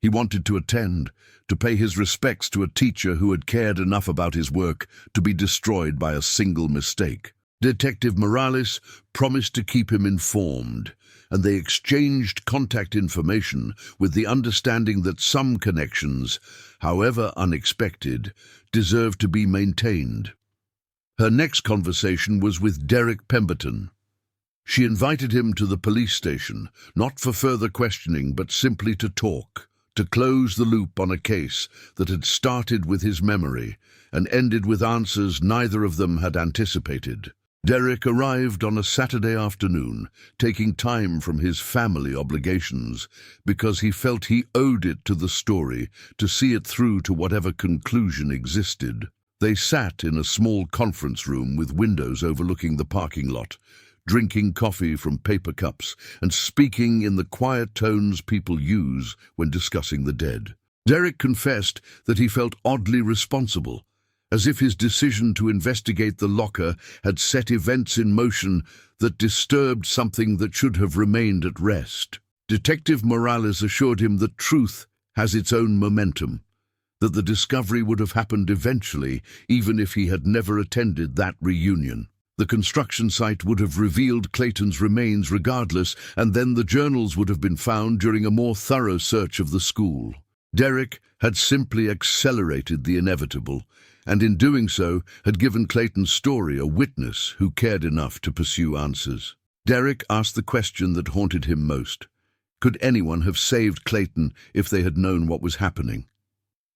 He wanted to attend, to pay his respects to a teacher who had cared enough about his work to be destroyed by a single mistake. Detective Morales promised to keep him informed, and they exchanged contact information with the understanding that some connections, however unexpected, deserve to be maintained. Her next conversation was with Derek Pemberton. She invited him to the police station, not for further questioning, but simply to talk, to close the loop on a case that had started with his memory and ended with answers neither of them had anticipated. Derek arrived on a Saturday afternoon, taking time from his family obligations because he felt he owed it to the story to see it through to whatever conclusion existed. They sat in a small conference room with windows overlooking the parking lot, drinking coffee from paper cups and speaking in the quiet tones people use when discussing the dead. Derek confessed that he felt oddly responsible, as if his decision to investigate the locker had set events in motion that disturbed something that should have remained at rest. Detective Morales assured him that truth has its own momentum, that the discovery would have happened eventually, even if he had never attended that reunion. The construction site would have revealed Clayton's remains regardless, and then the journals would have been found during a more thorough search of the school. Derek had simply accelerated the inevitable, and in doing so had given Clayton's story a witness who cared enough to pursue answers. Derek asked the question that haunted him most. Could anyone have saved Clayton if they had known what was happening?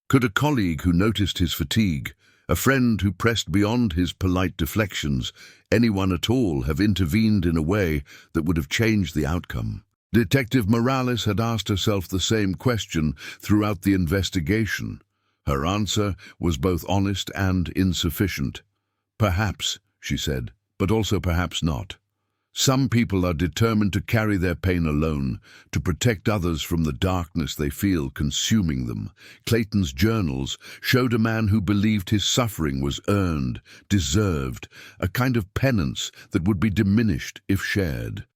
Could a colleague who noticed his fatigue, a friend who pressed beyond his polite deflections, anyone at all have intervened in a way that would have changed the outcome? Detective Morales had asked herself the same question throughout the investigation. Her answer was both honest and insufficient. Perhaps, she said, but also perhaps not. Some people are determined to carry their pain alone, to protect others from the darkness they feel consuming them. Clayton's journals showed a man who believed his suffering was earned, deserved, a kind of penance that would be diminished if shared.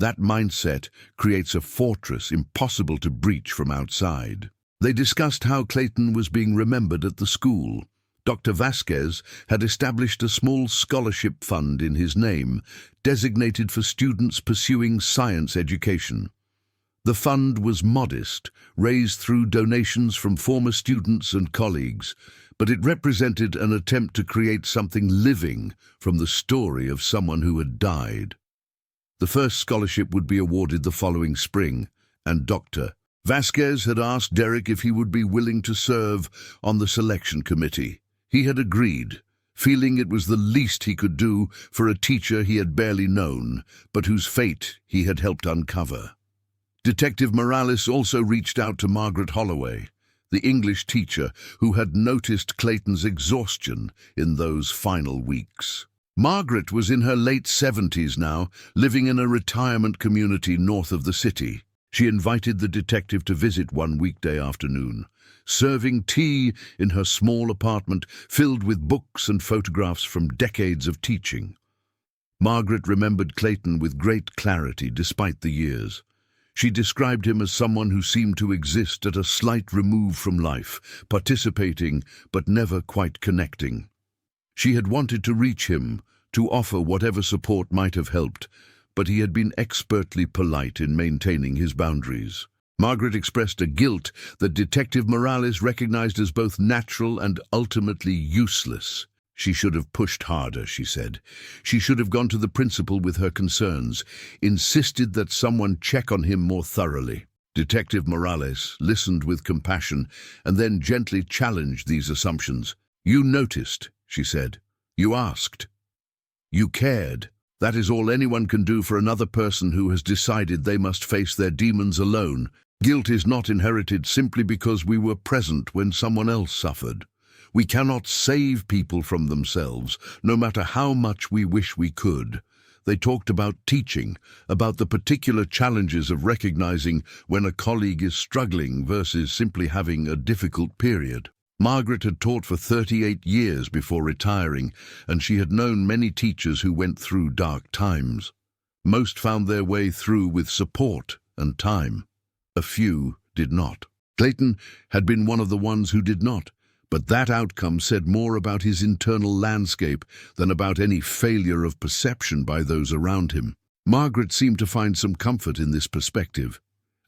That mindset creates a fortress impossible to breach from outside. They discussed how Clayton was being remembered at the school. Dr. Vasquez had established a small scholarship fund in his name, designated for students pursuing science education. The fund was modest, raised through donations from former students and colleagues, but it represented an attempt to create something living from the story of someone who had died. The first scholarship would be awarded the following spring, and Dr. Vasquez had asked Derek if he would be willing to serve on the selection committee. He had agreed, feeling it was the least he could do for a teacher he had barely known, but whose fate he had helped uncover. Detective Morales also reached out to Margaret Holloway, the English teacher who had noticed Clayton's exhaustion in those final weeks. Margaret was in her late 70s now, living in a retirement community north of the city. She invited the detective to visit one weekday afternoon, serving tea in her small apartment filled with books and photographs from decades of teaching. Margaret remembered Clayton with great clarity despite the years. She described him as someone who seemed to exist at a slight remove from life, participating but never quite connecting. She had wanted to reach him, to offer whatever support might have helped, but he had been expertly polite in maintaining his boundaries. Margaret expressed a guilt that Detective Morales recognized as both natural and ultimately useless. She should have pushed harder, she said. She should have gone to the principal with her concerns, insisted that someone check on him more thoroughly. Detective Morales listened with compassion and then gently challenged these assumptions. You noticed, she said. You asked. You cared. That is all anyone can do for another person who has decided they must face their demons alone. Guilt is not inherited simply because we were present when someone else suffered. We cannot save people from themselves, no matter how much we wish we could. They talked about teaching, about the particular challenges of recognizing when a colleague is struggling versus simply having a difficult period. Margaret had taught for 38 years before retiring, and she had known many teachers who went through dark times. Most found their way through with support and time. A few did not. Clayton had been one of the ones who did not, but that outcome said more about his internal landscape than about any failure of perception by those around him. Margaret seemed to find some comfort in this perspective.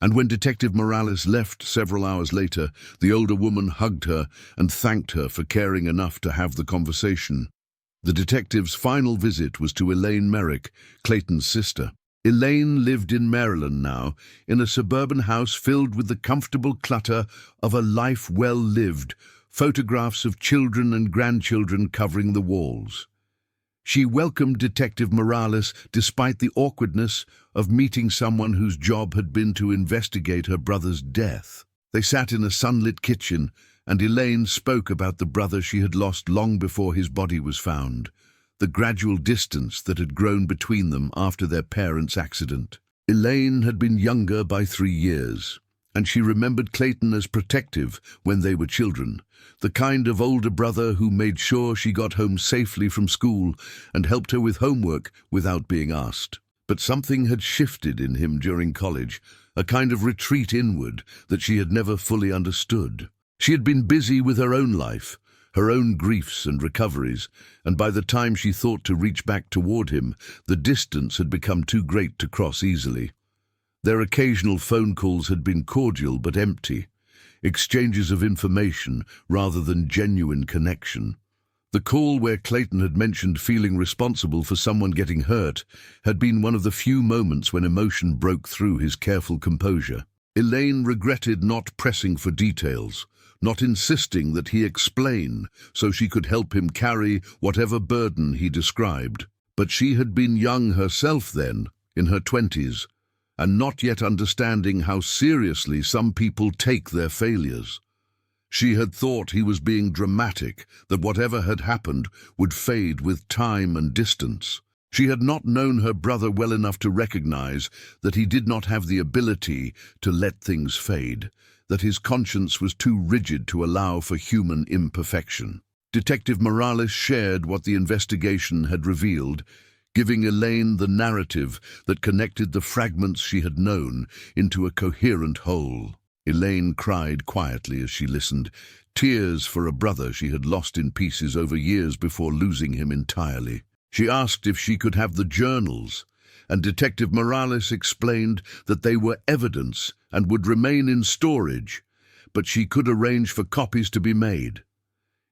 And when Detective Morales left several hours later, the older woman hugged her and thanked her for caring enough to have the conversation. The detective's final visit was to Elaine Merrick, Clayton's sister. Elaine lived in Maryland now, in a suburban house filled with the comfortable clutter of a life well lived, photographs of children and grandchildren covering the walls. She welcomed Detective Morales despite the awkwardness of meeting someone whose job had been to investigate her brother's death. They sat in a sunlit kitchen, and Elaine spoke about the brother she had lost long before his body was found, the gradual distance that had grown between them after their parents' accident. Elaine had been younger by 3 years, and she remembered Clayton as protective when they were children, the kind of older brother who made sure she got home safely from school and helped her with homework without being asked. But something had shifted in him during college, a kind of retreat inward that she had never fully understood. She had been busy with her own life, her own griefs and recoveries, and by the time she thought to reach back toward him, the distance had become too great to cross easily. Their occasional phone calls had been cordial but empty, exchanges of information rather than genuine connection. The call where Clayton had mentioned feeling responsible for someone getting hurt had been one of the few moments when emotion broke through his careful composure. Elaine regretted not pressing for details, not insisting that he explain so she could help him carry whatever burden he described. But she had been young herself then, in her 20s, and not yet understanding how seriously some people take their failures. She had thought he was being dramatic, that whatever had happened would fade with time and distance. She had not known her brother well enough to recognize that he did not have the ability to let things fade, that his conscience was too rigid to allow for human imperfection. Detective Morales shared what the investigation had revealed, giving Elaine the narrative that connected the fragments she had known into a coherent whole. Elaine cried quietly as she listened, tears for a brother she had lost in pieces over years before losing him entirely. She asked if she could have the journals, and Detective Morales explained that they were evidence and would remain in storage, but she could arrange for copies to be made.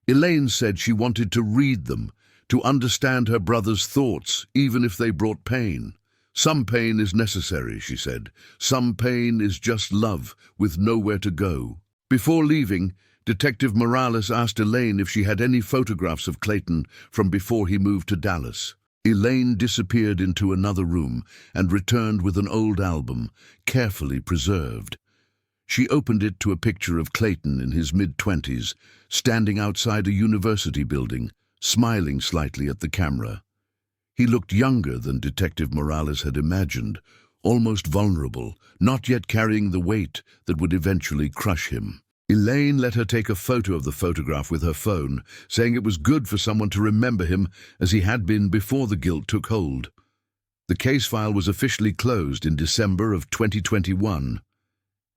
Elaine said she wanted to read them, to understand her brother's thoughts, even if they brought pain. Some pain is necessary, she said. Some pain is just love, with nowhere to go. Before leaving, Detective Morales asked Elaine if she had any photographs of Clayton from before he moved to Dallas. Elaine disappeared into another room and returned with an old album, carefully preserved. She opened it to a picture of Clayton in his mid-20s, standing outside a university building, smiling slightly at the camera. He looked younger than Detective Morales had imagined, almost vulnerable, not yet carrying the weight that would eventually crush him. Elaine let her take a photo of the photograph with her phone, saying it was good for someone to remember him as he had been before the guilt took hold. The case file was officially closed in December of 2021.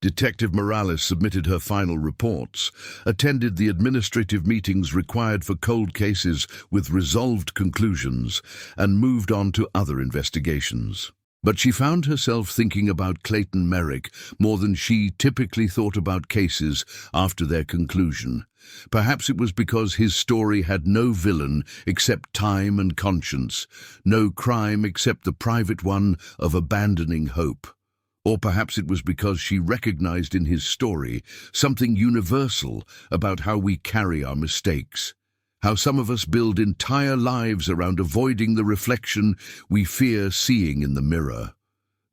Detective Morales submitted her final reports, attended the administrative meetings required for cold cases with resolved conclusions, and moved on to other investigations. But she found herself thinking about Clayton Merrick more than she typically thought about cases after their conclusion. Perhaps it was because his story had no villain except time and conscience, no crime except the private one of abandoning hope. Or perhaps it was because she recognized in his story something universal about how we carry our mistakes, how some of us build entire lives around avoiding the reflection we fear seeing in the mirror.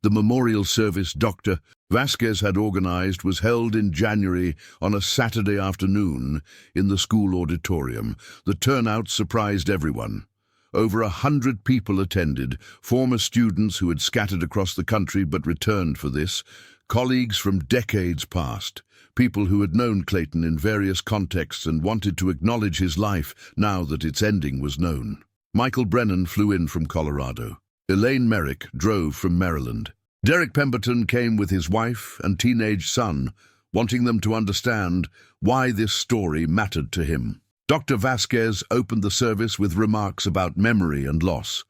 The memorial service Dr. Vasquez had organized was held in January on a Saturday afternoon in the school auditorium. The turnout surprised everyone. Over 100 people attended, former students who had scattered across the country but returned for this, colleagues from decades past, people who had known Clayton in various contexts and wanted to acknowledge his life now that its ending was known. Michael Brennan flew in from Colorado. Elaine Merrick drove from Maryland. Derek Pemberton came with his wife and teenage son, wanting them to understand why this story mattered to him. Dr. Vasquez opened the service with remarks about memory and loss,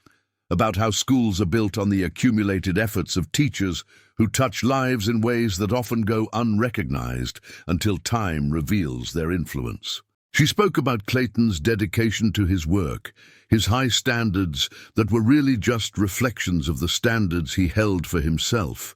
about how schools are built on the accumulated efforts of teachers who touch lives in ways that often go unrecognized until time reveals their influence. She spoke about Clayton's dedication to his work, his high standards that were really just reflections of the standards he held for himself,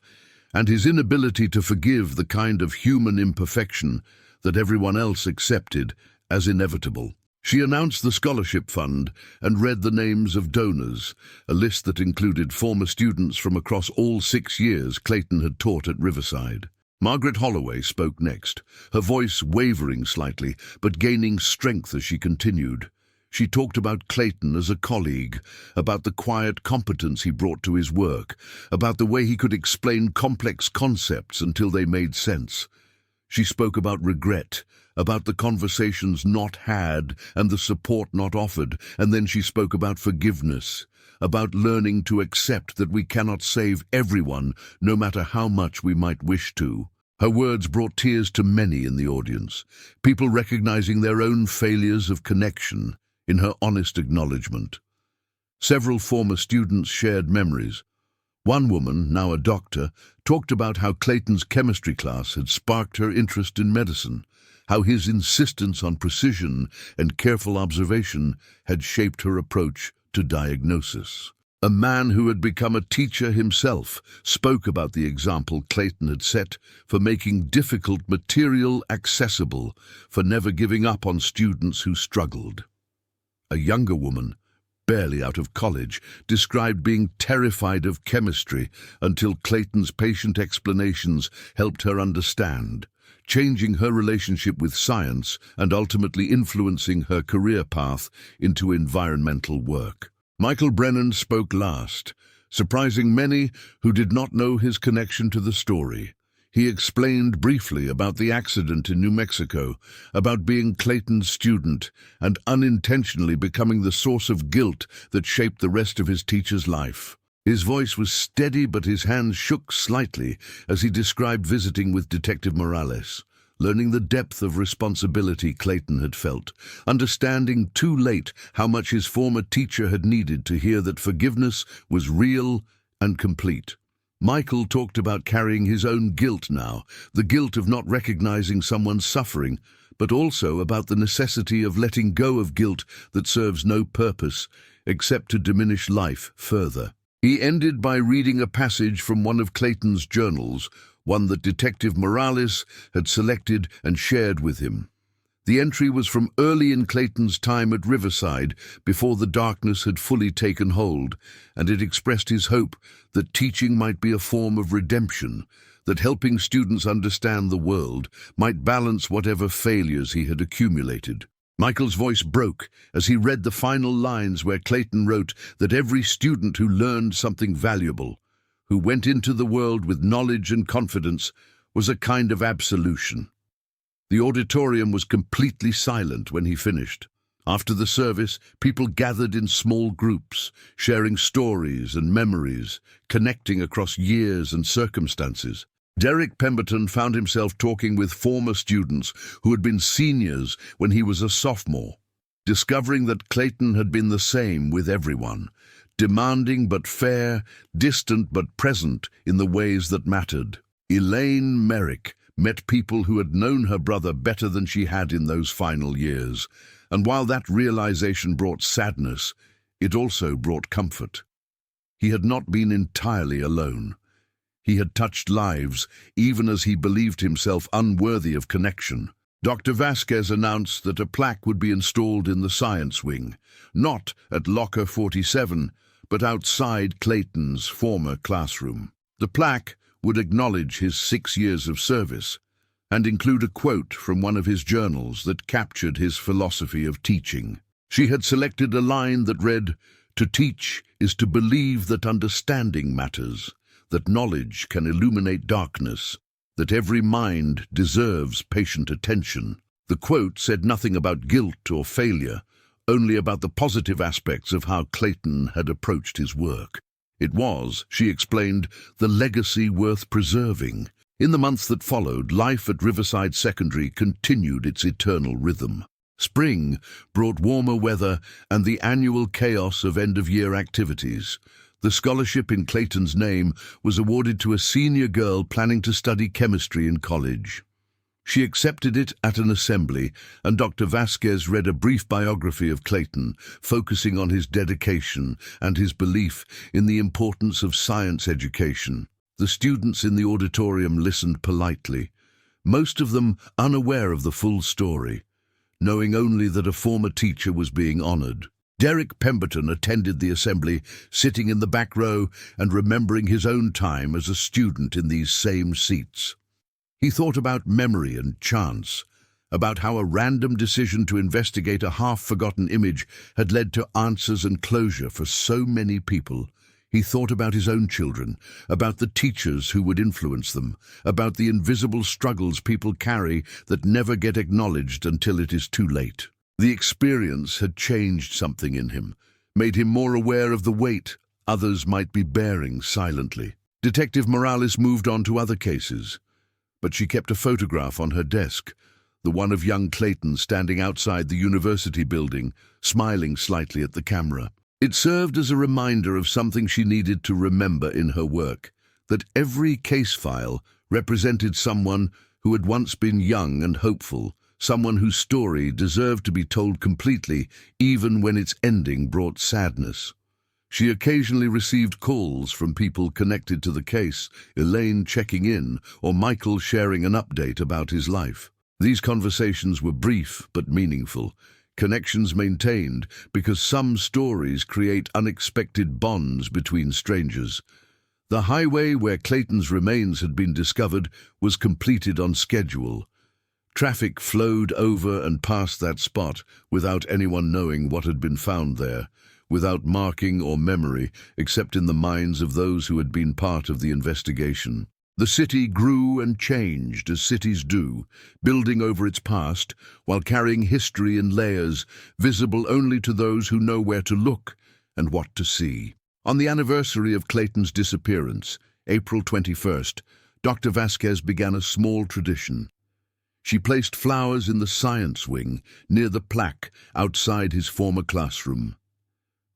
and his inability to forgive the kind of human imperfection that everyone else accepted as inevitable. She announced the scholarship fund and read the names of donors, a list that included former students from across all 6 years Clayton had taught at Riverside. Margaret Holloway spoke next, her voice wavering slightly, but gaining strength as she continued. She talked about Clayton as a colleague, about the quiet competence he brought to his work, about the way he could explain complex concepts until they made sense. She spoke about regret, about the conversations not had and the support not offered, and then she spoke about forgiveness, about learning to accept that we cannot save everyone, no matter how much we might wish to. Her words brought tears to many in the audience, people recognizing their own failures of connection in her honest acknowledgement. Several former students shared memories. One woman, now a doctor, talked about how Clayton's chemistry class had sparked her interest in medicine, how his insistence on precision and careful observation had shaped her approach to diagnosis. A man who had become a teacher himself spoke about the example Clayton had set for making difficult material accessible, for never giving up on students who struggled. A younger woman, barely out of college, described being terrified of chemistry until Clayton's patient explanations helped her understand, changing her relationship with science and ultimately influencing her career path into environmental work. Michael Brennan spoke last, surprising many who did not know his connection to the story. He explained briefly about the accident in New Mexico, about being Clayton's student and unintentionally becoming the source of guilt that shaped the rest of his teacher's life. His voice was steady, but his hands shook slightly as he described visiting with Detective Morales, learning the depth of responsibility Clayton had felt, understanding too late how much his former teacher had needed to hear that forgiveness was real and complete. Michael talked about carrying his own guilt now, the guilt of not recognizing someone's suffering, but also about the necessity of letting go of guilt that serves no purpose except to diminish life further. He ended by reading a passage from one of Clayton's journals, one that Detective Morales had selected and shared with him. The entry was from early in Clayton's time at Riverside, before the darkness had fully taken hold, and it expressed his hope that teaching might be a form of redemption, that helping students understand the world might balance whatever failures he had accumulated. Michael's voice broke as he read the final lines where Clayton wrote that every student who learned something valuable, who went into the world with knowledge and confidence, was a kind of absolution. The auditorium was completely silent when he finished. After the service, people gathered in small groups, sharing stories and memories, connecting across years and circumstances. Derek Pemberton found himself talking with former students who had been seniors when he was a sophomore, discovering that Clayton had been the same with everyone, demanding but fair, distant but present in the ways that mattered. Elaine Merrick met people who had known her brother better than she had in those final years, and while that realization brought sadness, it also brought comfort. He had not been entirely alone. He had touched lives, even as he believed himself unworthy of connection. Dr. Vasquez announced that a plaque would be installed in the science wing, not at Locker 47, but outside Clayton's former classroom. The plaque would acknowledge his 6 years of service and include a quote from one of his journals that captured his philosophy of teaching. She had selected a line that read, "To teach is to believe that understanding matters, that knowledge can illuminate darkness, that every mind deserves patient attention." The quote said nothing about guilt or failure, only about the positive aspects of how Clayton had approached his work. It was, she explained, the legacy worth preserving. In the months that followed, life at Riverside Secondary continued its eternal rhythm. Spring brought warmer weather and the annual chaos of end-of-year activities. The scholarship in Clayton's name was awarded to a senior girl planning to study chemistry in college. She accepted it at an assembly, and Dr. Vasquez read a brief biography of Clayton, focusing on his dedication and his belief in the importance of science education. The students in the auditorium listened politely, most of them unaware of the full story. knowing only that a former teacher was being honored. Derek Pemberton attended the assembly, sitting in the back row and remembering his own time as a student in these same seats. He thought about memory and chance, about how a random decision to investigate a half-forgotten image had led to answers and closure for so many people. He thought about his own children, about the teachers who would influence them, about the invisible struggles people carry that never get acknowledged until it is too late. The experience had changed something in him, made him more aware of the weight others might be bearing silently. Detective Morales moved on to other cases, but she kept a photograph on her desk, the one of young Clayton standing outside the university building, smiling slightly at the camera. It served as a reminder of something she needed to remember in her work, that every case file represented someone who had once been young and hopeful, someone whose story deserved to be told completely, even when its ending brought sadness. She occasionally received calls from people connected to the case, Elaine checking in, or Michael sharing an update about his life. These conversations were brief but meaningful, connections maintained because some stories create unexpected bonds between strangers. The highway where Clayton's remains had been discovered was completed on schedule. Traffic flowed over and past that spot without anyone knowing what had been found there, without marking or memory, except in the minds of those who had been part of the investigation. The city grew and changed as cities do, building over its past while carrying history in layers, visible only to those who know where to look and what to see. On the anniversary of Clayton's disappearance, April 21st, Dr. Vasquez began a small tradition. She placed flowers in the science wing near the plaque outside his former classroom.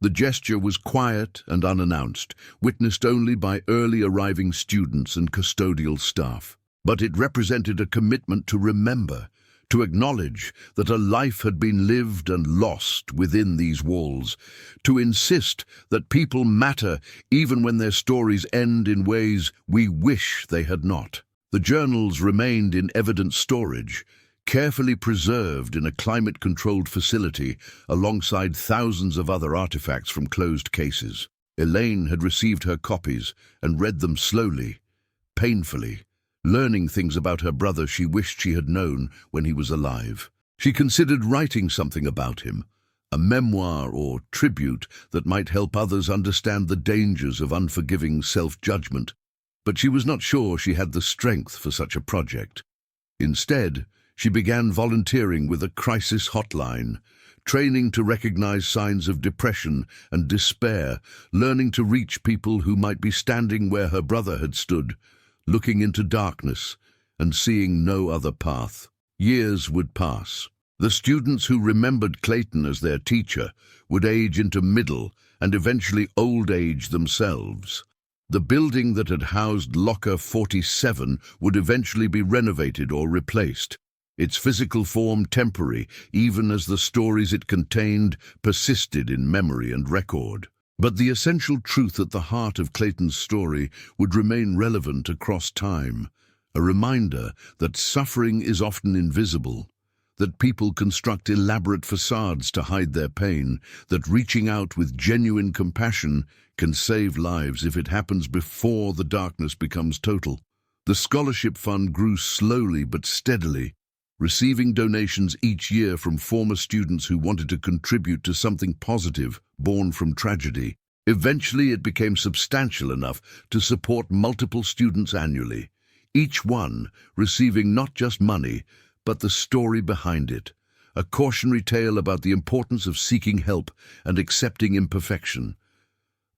The gesture was quiet and unannounced, witnessed only by early arriving students and custodial staff. But it represented a commitment to remember, to acknowledge that a life had been lived and lost within these walls, to insist that people matter even when their stories end in ways we wish they had not. The journals remained in evidence storage, carefully preserved in a climate-controlled facility alongside thousands of other artifacts from closed cases. Elaine had received her copies and read them slowly, painfully, learning things about her brother she wished she had known when he was alive. She considered writing something about him, a memoir or tribute that might help others understand the dangers of unforgiving self-judgment, but she was not sure she had the strength for such a project. Instead, she began volunteering with a crisis hotline, training to recognize signs of depression and despair, learning to reach people who might be standing where her brother had stood, looking into darkness and seeing no other path. Years would pass. The students who remembered Clayton as their teacher would age into middle and eventually old age themselves. The building that had housed Locker 47 would eventually be renovated or replaced, its physical form temporary, even as the stories it contained persisted in memory and record. But the essential truth at the heart of Clayton's story would remain relevant across time, a reminder that suffering is often invisible, that people construct elaborate facades to hide their pain, that reaching out with genuine compassion can save lives if it happens before the darkness becomes total. The scholarship fund grew slowly but steadily, receiving donations each year from former students who wanted to contribute to something positive born from tragedy. Eventually, it became substantial enough to support multiple students annually, each one receiving not just money, but the story behind it, a cautionary tale about the importance of seeking help and accepting imperfection.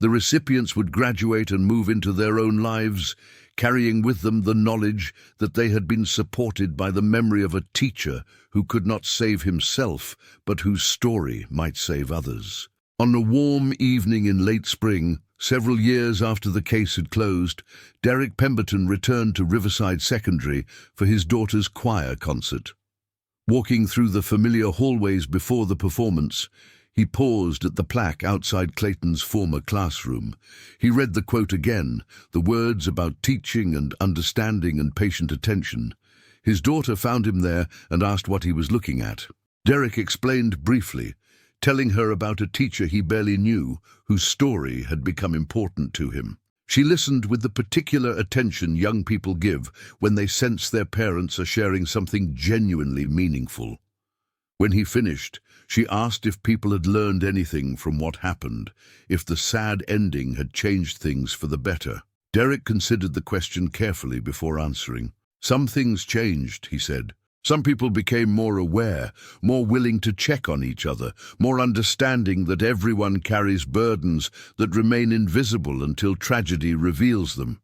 The recipients would graduate and move into their own lives, carrying with them the knowledge that they had been supported by the memory of a teacher who could not save himself, but whose story might save others. On a warm evening in late spring, several years after the case had closed, Derek Pemberton returned to Riverside Secondary for his daughter's choir concert. Walking through the familiar hallways before the performance, he paused at the plaque outside Clayton's former classroom. He read the quote again, the words about teaching and understanding and patient attention. His daughter found him there and asked what he was looking at. Derek explained briefly, telling her about a teacher he barely knew, whose story had become important to him. She listened with the particular attention young people give when they sense their parents are sharing something genuinely meaningful. When he finished, she asked if people had learned anything from what happened, if the sad ending had changed things for the better. Derek considered the question carefully before answering. Some things changed, he said. Some people became more aware, more willing to check on each other, more understanding that everyone carries burdens that remain invisible until tragedy reveals them.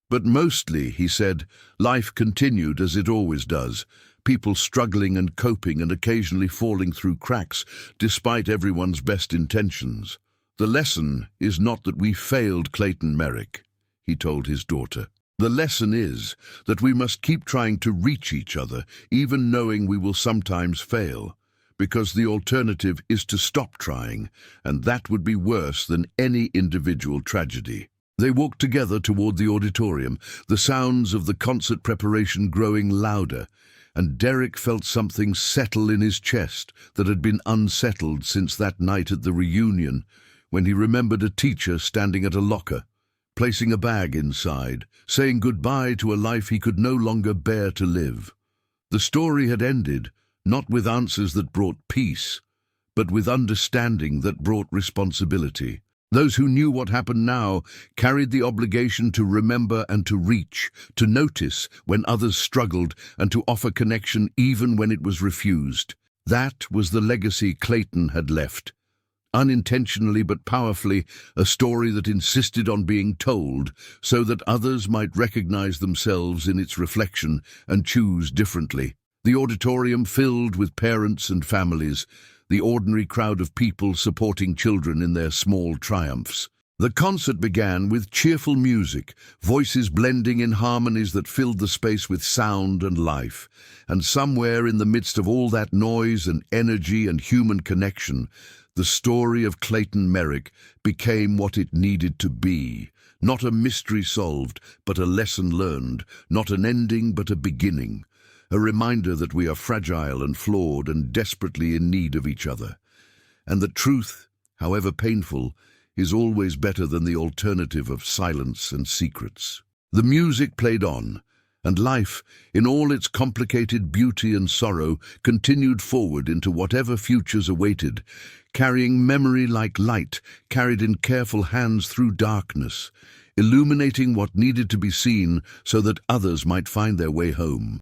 But mostly, he said, life continued as it always does, people struggling and coping and occasionally falling through cracks despite everyone's best intentions. The lesson is not that we failed Clayton Merrick, he told his daughter. The lesson is that we must keep trying to reach each other, even knowing we will sometimes fail, because the alternative is to stop trying, and that would be worse than any individual tragedy. They walked together toward the auditorium, the sounds of the concert preparation growing louder, and Derek felt something settle in his chest that had been unsettled since that night at the reunion, when he remembered a teacher standing at a locker, placing a bag inside, saying goodbye to a life he could no longer bear to live. The story had ended, not with answers that brought peace, but with understanding that brought responsibility. Those who knew what happened now carried the obligation to remember and to reach, to notice when others struggled, and to offer connection even when it was refused. That was the legacy Clayton had left. Unintentionally but powerfully, a story that insisted on being told so that others might recognize themselves in its reflection and choose differently. The auditorium filled with parents and families, the ordinary crowd of people supporting children in their small triumphs. The concert began with cheerful music, voices blending in harmonies that filled the space with sound and life. And somewhere in the midst of all that noise and energy and human connection, the story of Clayton Merrick became what it needed to be. Not a mystery solved, but a lesson learned. Not an ending, but a beginning. A reminder that we are fragile and flawed and desperately in need of each other. And that truth, however painful, is always better than the alternative of silence and secrets. The music played on, and life, in all its complicated beauty and sorrow, continued forward into whatever futures awaited, carrying memory like light, carried in careful hands through darkness, illuminating what needed to be seen so that others might find their way home.